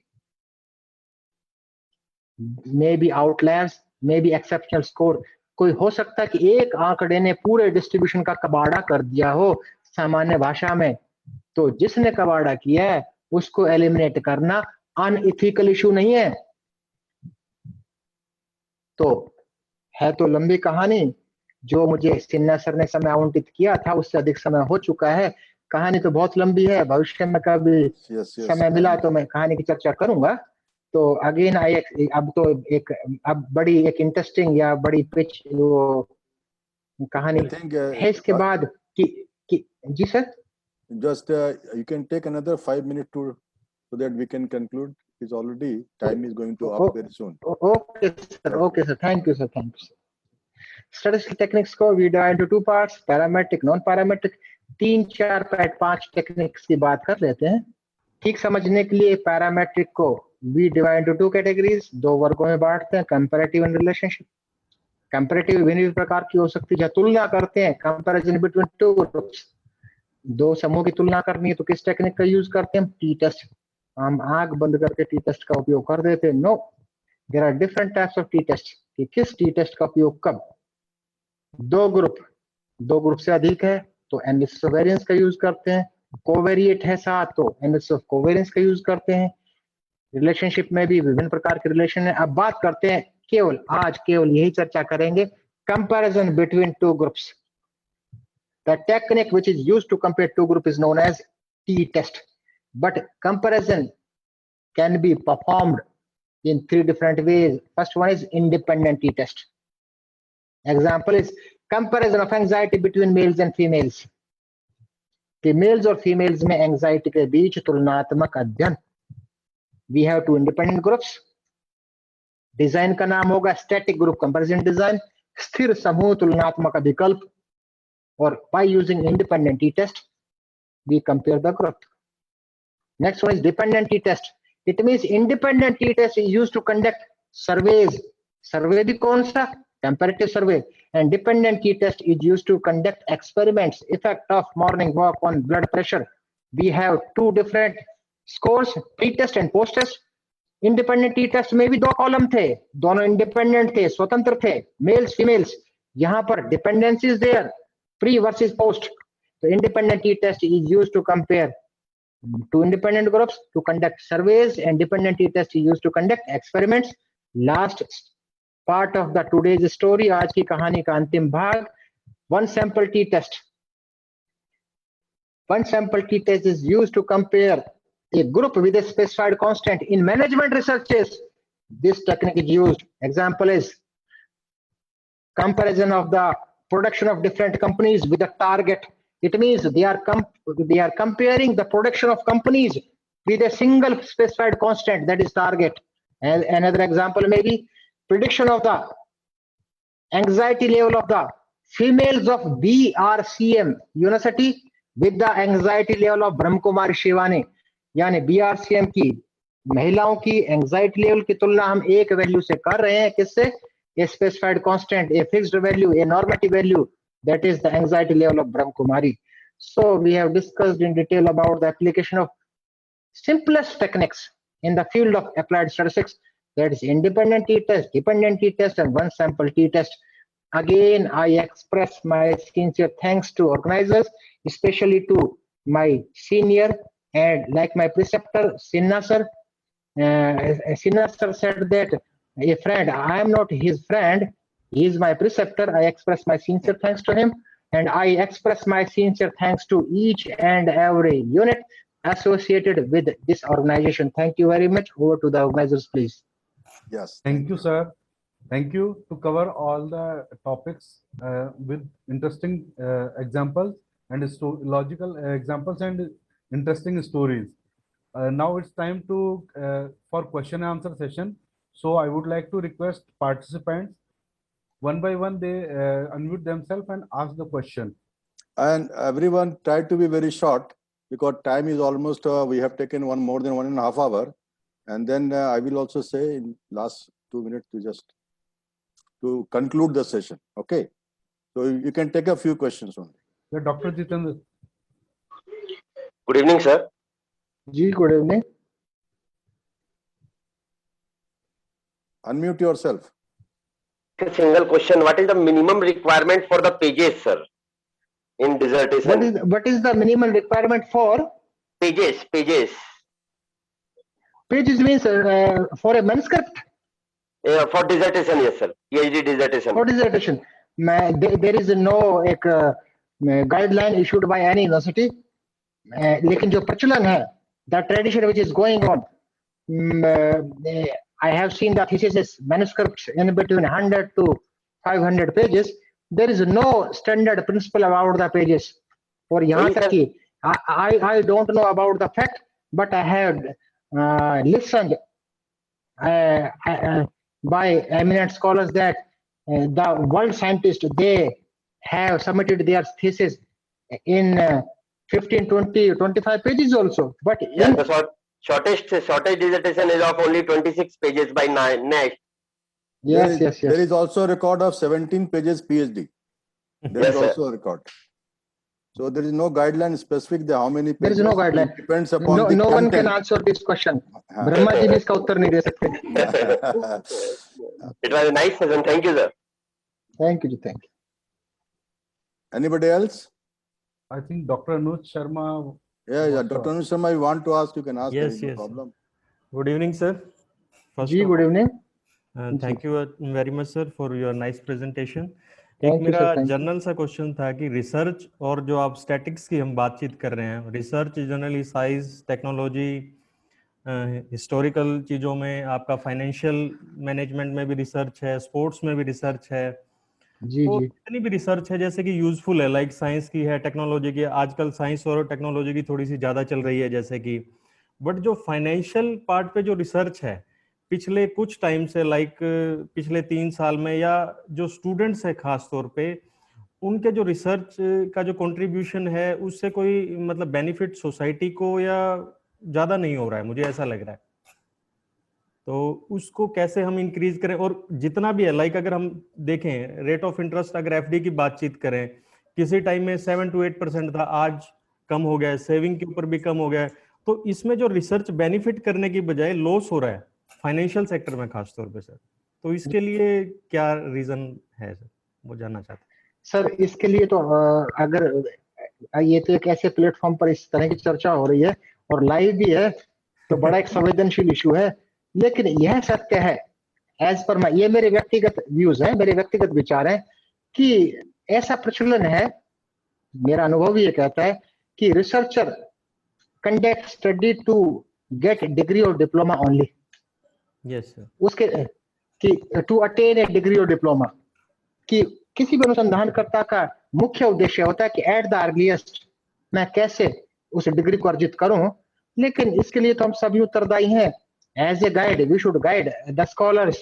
May be outliers, may be exceptional score. कोई हो सकता है कि एक आंकड़े ने पूरे डिस्ट्रीब्यूशन का कबाड़ा कर दिया हो सामान्य भाषा में, तो जिसने कबाड़ा किया है उसको एलिमिनेट करना अनइथिकल इशू नहीं है. तो है तो लंबी कहानी, जो मुझे सिन्हा सर ने समय आवंटित किया था उससे अधिक समय हो चुका है. कहानी तो बहुत लंबी है, भविष्य में कभी समय मिला तो मैं कहानी की चर्चा करूंगा. तो अगेन अब बड़ी एक इंटरेस्टिंग या बड़ी पिच वो कहानी है इसके बाद कि जी sir. Just you can take another 5 minutes so that we can conclude. It's already time is going to up very soon. Okay sir. Thank you sir. Statistical techniques को we divide into 2 parts, parametric, non-parametric. 3, 4, 5 techniques की बात कर लेते हैं. ठीक समझने के लिए पैरामेट्रिक को we divide into 2 categories, 2 वर्गों में बांटते हैं, कंपैरेटिव एंड रिलेशनशिप. कंपैरेटिव विभिन्न प्रकार की हो सकती है, जहाँ तुलना करते हैं, कंपैरिजन बिटवीन 2 ग्रुप्स. 2 समूह की तुलना करनी है तो किस टेक्निक का यूज करते हैं? T test. हम आंख बंद करके टी टेस्ट का उपयोग कर देते हैं? No, there are different types of T test. कि किस टी टेस्ट का उपयोग कब? 2 ग्रुप से अधिक है तो एनालिसिस ऑफ वेरिएंस का यूज करते हैं. कोवेरिएट है साथ तो एनालिसिस ऑफ कोवेरिएंस का यूज करते हैं. रिलेशनशिप में भी विभिन्न प्रकार के रिलेशन है. अब बात करते हैं आज केवल यही चर्चा करेंगे, comparison between 2 groups. The technique which is used to compare 2 groups is known as t-test. But comparison can be performed in 3 different ways. First one is independent t-test. Example is comparison of anxiety between males and females. कि males और females में anxiety के बीच तुलनात्मक अध्ययन. We have to independent groups. Design का नाम होगा स्टैटिक ग्रुप कंपैरिजन डिजाइन, स्थिर समूह तुलनात्मक विकल्प. और by using independent t-test we compare the group. Next one is dependent t-test. It means independent t-test is used to conduct surveys. Survey भी कौन सा? Comparative survey. And dependent t-test is used to conduct experiments. Effect of morning walk on blood pressure. We have two different scores, pre-test and post-test. Independent T test में भी दो column थे, दोनों independent थे, स्वतंत्र थे, मेल्स फीमेल्स. यहां पर dependency is there, pre versus post. तो independent T test is used to compare two independent groups to conduct surveys, and dependent t-test is used to conduct experiments. Last part of the today's story, आज की कहानी का अंतिम भाग, one sample t-test. One sample t-test is used to compare a group with a specified constant. In management researches, this technique is used. Example is comparison of the production of different companies with a target. It means they are comparing the production of companies with a single specified constant, that is target. And another example may be prediction of the anxiety level of the females of BRCM University with the anxiety level of Brahm Kumar Shivani. यानी BRCM की महिलाओं की anxiety level की तुलना हम एक value से कर रहे हैं, किससे? A specified constant, a fixed value, a normative value, that is the anxiety level of Brahm Kumari. So we have discussed in detail about the application of simplest techniques in the field of applied statistics, that is independent t-test, dependent t-test, and one sample t-test. Again, I express my sincere thanks to organizers, especially to my senior and like my preceptor, Sinha sir. Sinha sir said that a friend, I am not his friend, he is my preceptor. I express my sincere thanks to him, and I express my sincere thanks to each and every unit associated with this organization. Thank you very much. Over to the organizers, please. Yes. Thank you, sir. Thank you to cover all the topics with interesting examples and logical examples and interesting stories. Now it's time to for question and answer session. So I would like to request participants one by one, they unmute themselves and ask the question. And everyone try to be very short because time is almost, we have taken more than 1.5 hours. And then I will also say in last 2 minutes to conclude the session. Okay. So you can take a few questions only. Yeah, Dr. Jitendra. Good evening, sir. Ji, good evening. Unmute yourself. A single question. What is the minimum requirement for the pages, sir, in dissertation? What is the minimum requirement for? Pages. Pages means for a manuscript. For dissertation, yes, sir. PhD dissertation. For dissertation, there is no guideline issued by any university. लेकिन जो प्रचलन है, the tradition which is going on, I have seen the thesis manuscripts in between 100 to 500 pages. There is no standard principle about the pages. और यहाँ तक कि I don't know about the fact, but I have listened by eminent scholars that the world scientists, they have submitted their thesis in 15, 20, 25 pages also. But Yeah, the shortest dissertation is of only 26 pages by NASH. yes. There is also a record of 17 pages PhD. There Yes, is sir. also a record. So there is no guideline specific that how many pages. There is no guideline. It depends upon the No one can content. answer this question. Brahma ji भी इसका उत्तर नहीं दे सकते. It was a nice session. Thank you, sir. Thank you, thank you. Anybody else? I think Dr. Anuj Sharma. Yeah. Dr. Anuj Sharma, you want to ask, you can ask. Yes, there is no yes. problem. Good evening, sir. First जी, of good all, evening. thank you very much, sir, for your nice presentation. Thank एक you, मेरा sir, thank you. General सा question था कि research और जो आप statics की हम बातचीत कर रहे हैं, research generally size, technology, historical चीज़ों में, आपका फाइनेंशियल मैनेजमेंट में भी रिसर्च है, स्पोर्ट्स में भी रिसर्च है, जी तो जी जितनी भी रिसर्च है जैसे कि यूजफुल है, लाइक साइंस की है, टेक्नोलॉजी की है, आजकल साइंस और टेक्नोलॉजी की थोड़ी सी ज्यादा चल रही है जैसे कि, बट जो फाइनेंशियल पार्ट पे जो रिसर्च है पिछले कुछ टाइम से, लाइक पिछले 3 साल में, या जो स्टूडेंट्स है खास तौर पे, उनके जो रिसर्च का जो कंट्रीब्यूशन है उससे कोई मतलब बेनिफिट सोसाइटी को या ज्यादा नहीं हो रहा है, मुझे ऐसा लग रहा है। तो उसको कैसे हम इंक्रीज करें, और जितना भी है, लाइक अगर हम देखें रेट ऑफ इंटरेस्ट, अगर एफडी की बातचीत करें, किसी टाइम में 7 to 8% था, आज कम हो गया है, सेविंग के ऊपर भी कम हो गया है। तो इसमें जो रिसर्च बेनिफिट करने की बजाय लॉस हो रहा है फाइनेंशियल सेक्टर में खास तौर पे सर, तो इसके लिए क्या रीजन है सर, वो जानना चाहते सर, इसके लिए तो अगर ये तो एक ऐसे प्लेटफॉर्म पर इस तरह की चर्चा हो रही है और लाइव भी है, तो बड़ा एक संवेदनशील इशू है। लेकिन यह सत्य है, एज पर ये मेरे व्यक्तिगत व्यूज है, मेरे व्यक्तिगत विचार है, कि ऐसा प्रचलन है, मेरा अनुभव ये कहता है कि researcher conduct study to get degree और डिप्लोमा ओनली। हैं। Yes sir. उसके कि टू अटेन ए डिग्री और डिप्लोमा, कि किसी भी अनुसंधानकर्ता का मुख्य उद्देश्य होता है कि एट द अर्लीस्ट मैं कैसे उस डिग्री को अर्जित करूं। लेकिन इसके लिए तो हम सभी उत्तरदायी हैं। As a guide we should guide the scholars,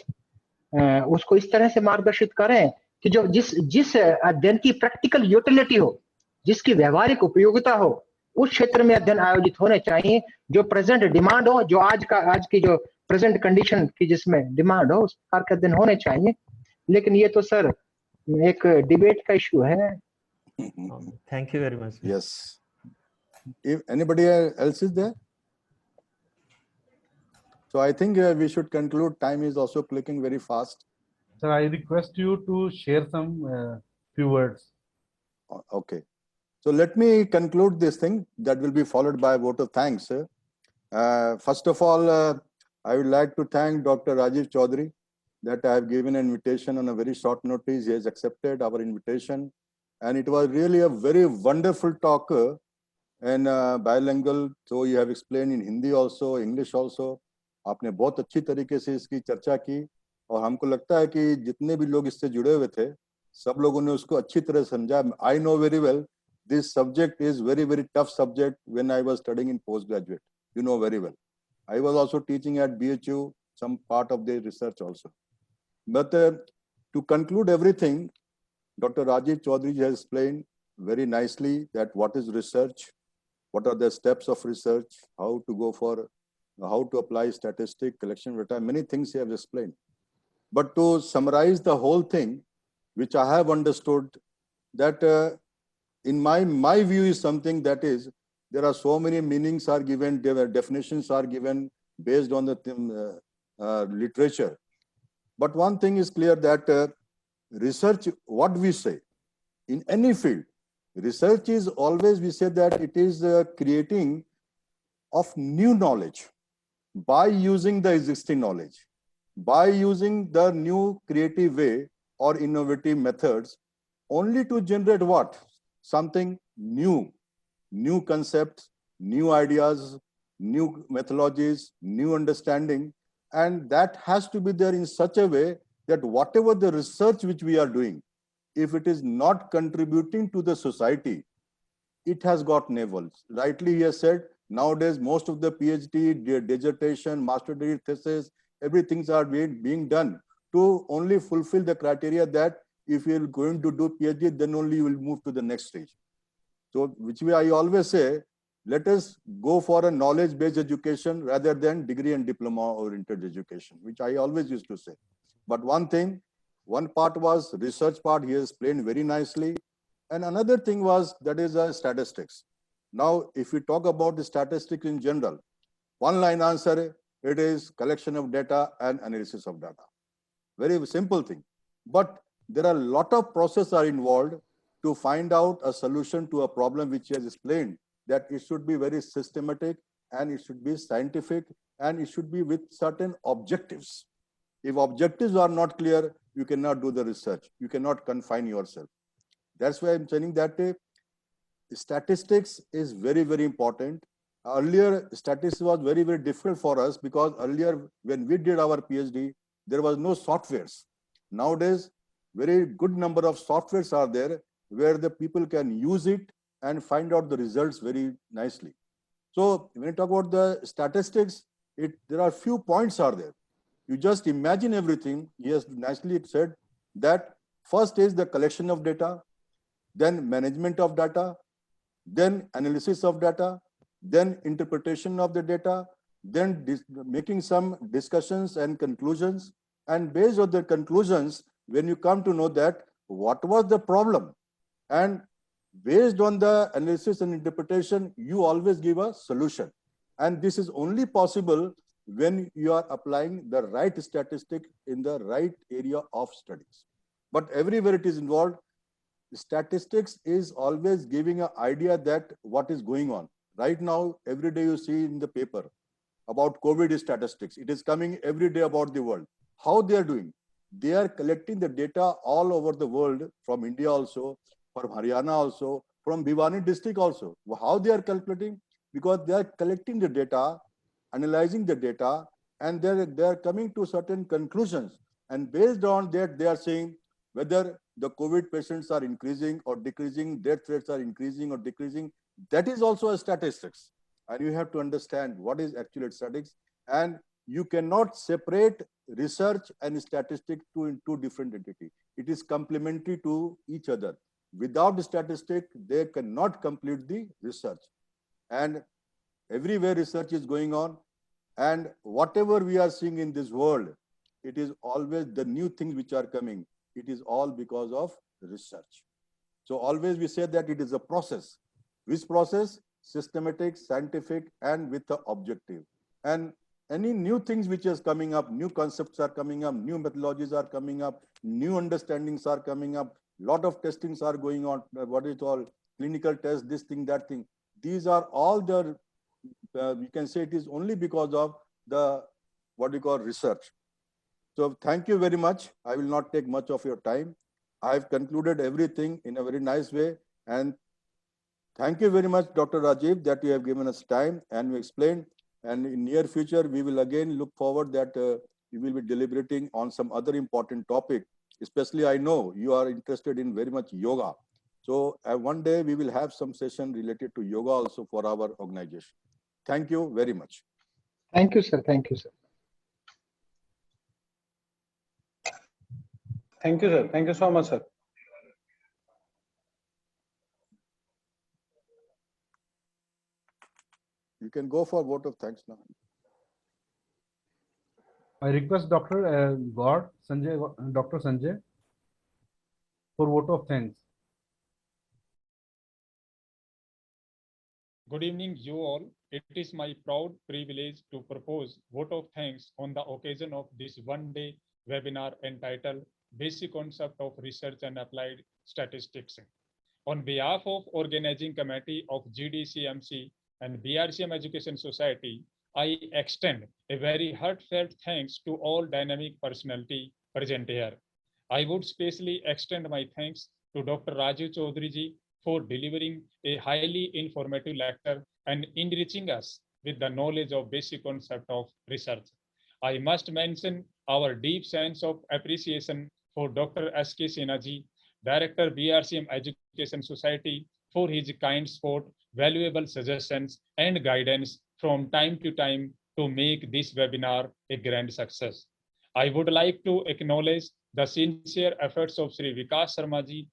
उसको इस तरह से मार्गदर्शित करें कि जो जिस जिस अध्ययन की प्रैक्टिकल यूटिलिटी हो, जिसकी व्यवहारिक उपयोगिता हो, उस क्षेत्र में अध्ययन आयोजित होने चाहिए। जो प्रेजेंट डिमांड हो, जो आज की जो प्रेजेंट कंडीशन की जिसमें डिमांड हो, उस प्रकार के अध्ययन होने चाहिए। लेकिन ये तो सर एक डिबेट का इशू है। Thank you very much. Yes. If anybody else is there? So I think we should conclude. Time is also clicking very fast. Sir, I request you to share some few words. Okay. So let me conclude this thing that will be followed by a vote of thanks. First of all, I would like to thank Dr. Rajiv Chaudhary that I have given an invitation on a very short notice. He has accepted our invitation. And it was really a very wonderful talk and bilingual. So you have explained in Hindi also, English also. आपने बहुत अच्छी तरीके से इसकी चर्चा की और हमको लगता है कि जितने भी लोग इससे जुड़े हुए थे सब लोगों ने उसको अच्छी तरह समझा. I know very well this subject is very, very tough subject when I was studying in postgraduate. You know very well. I was also teaching at BHU, some part of the research also. But to conclude everything, Dr. Rajiv Chaudhary has explained very nicely that what is research, what are the steps of research, how to go for, how to apply statistic, collection data, many things he has explained. But to summarize the whole thing, which I have understood, that in my view is something that is, there are so many meanings are given, definitions are given based on the literature. But one thing is clear that research, what we say, in any field, research is always, we say that it is creating of new knowledge by using the existing knowledge, by using the new creative way or innovative methods, only to generate what? Something new, new concepts, new ideas, new methodologies, new understanding. And that has to be there in such a way that whatever the research which we are doing, if it is not contributing to the society, it has got navels. Rightly he has said, nowadays most of the PhD, dissertation, master degree thesis, everything are being done to only fulfill the criteria that if you're going to do PhD, then only you will move to the next stage. So which way I always say, let us go for a knowledge-based education rather than degree and diploma-oriented education, which I always used to say. But one thing, one part was research part, he has explained very nicely. And another thing was, that is statistics. Now, if we talk about the statistics in general, one line answer, it is collection of data and analysis of data. Very simple thing. But there are a lot of processes are involved to find out a solution to a problem which he has explained, that it should be very systematic and it should be scientific and it should be with certain objectives. If objectives are not clear, you cannot do the research. You cannot confine yourself. That's why I'm saying that statistics is very, very important. Earlier, statistics was very, very difficult for us because earlier when we did our PhD, there was no softwares. Nowadays, very good number of softwares are there where the people can use it and find out the results very nicely. So when you talk about the statistics, there are few points are there. You just imagine everything. Yes, nicely said that first is the collection of data, then management of data, then analysis of data, then interpretation of the data, then making some discussions and conclusions. And based on the conclusions, when you come to know that what was the problem, and based on the analysis and interpretation, you always give a solution. And this is only possible when you are applying the right statistic in the right area of studies. But everywhere it is involved, statistics is always giving an idea that what is going on. Right now, every day you see in the paper about COVID statistics. It is coming every day about the world. How they are doing? They are collecting the data all over the world, from India also, from Haryana also, from Bhiwani district also. How they are calculating? Because they are collecting the data, analyzing the data, and they are coming to certain conclusions. And based on that, they are saying whether the COVID patients are increasing or decreasing, death rates are increasing or decreasing. That is also a statistics. And you have to understand what is actual statistics. And you cannot separate research and statistics in two different entities. It is complementary to each other. Without the statistic, they cannot complete the research. And everywhere research is going on. And whatever we are seeing in this world, it is always the new things which are coming. It is all because of research. So always we say that it is a process. Which process? Systematic, scientific, and with the objective. And any new things which is coming up, new concepts are coming up, new methodologies are coming up, new understandings are coming up, lot of testings are going on, what is called clinical test, this thing, that thing. These are all the, we can say it is only because of the, what we call research. So thank you very much. I will not take much of your time. I've concluded everything in a very nice way. And thank you very much, Dr. Rajiv, that you have given us time and you explained. And in near future, we will again look forward that we will be deliberating on some other important topic. Especially, I know you are interested in very much yoga. So one day we will have some session related to yoga also for our organization. Thank you very much. Thank you, sir. Thank you, sir. Thank you, sir. Thank you so much, sir. You can go for vote of thanks now. I request Dr. Dr. Sanjay for vote of thanks. Good evening, you all. It is my proud privilege to propose vote of thanks on the occasion of this one-day webinar entitled Basic Concept of Research and Applied Statistics. On behalf of Organizing Committee of GDCMC and BRCM Education Society, I extend a very heartfelt thanks to all dynamic personality present here. I would specially extend my thanks to Dr. Rajiv Chaudhary ji for delivering a highly informative lecture and enriching us with the knowledge of basic concept of research. I must mention our deep sense of appreciation for Dr. S.K. Sinha ji, Director BRCM Education Society, for his kind support, valuable suggestions and guidance from time to time to make this webinar a grand success. I would like to acknowledge the sincere efforts of Sri Vikas Sharma ji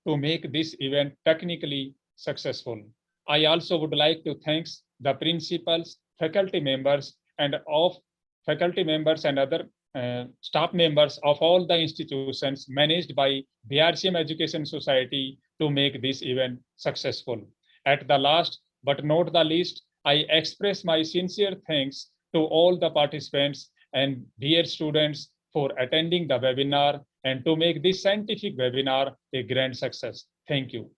to make this event technically successful. I also would like to thank the principals, faculty members, and other staff members of all the institutions managed by BRCM Education Society to make this event successful. At the last, but not the least, I express my sincere thanks to all the participants and dear students for attending the webinar and to make this scientific webinar a grand success. Thank you.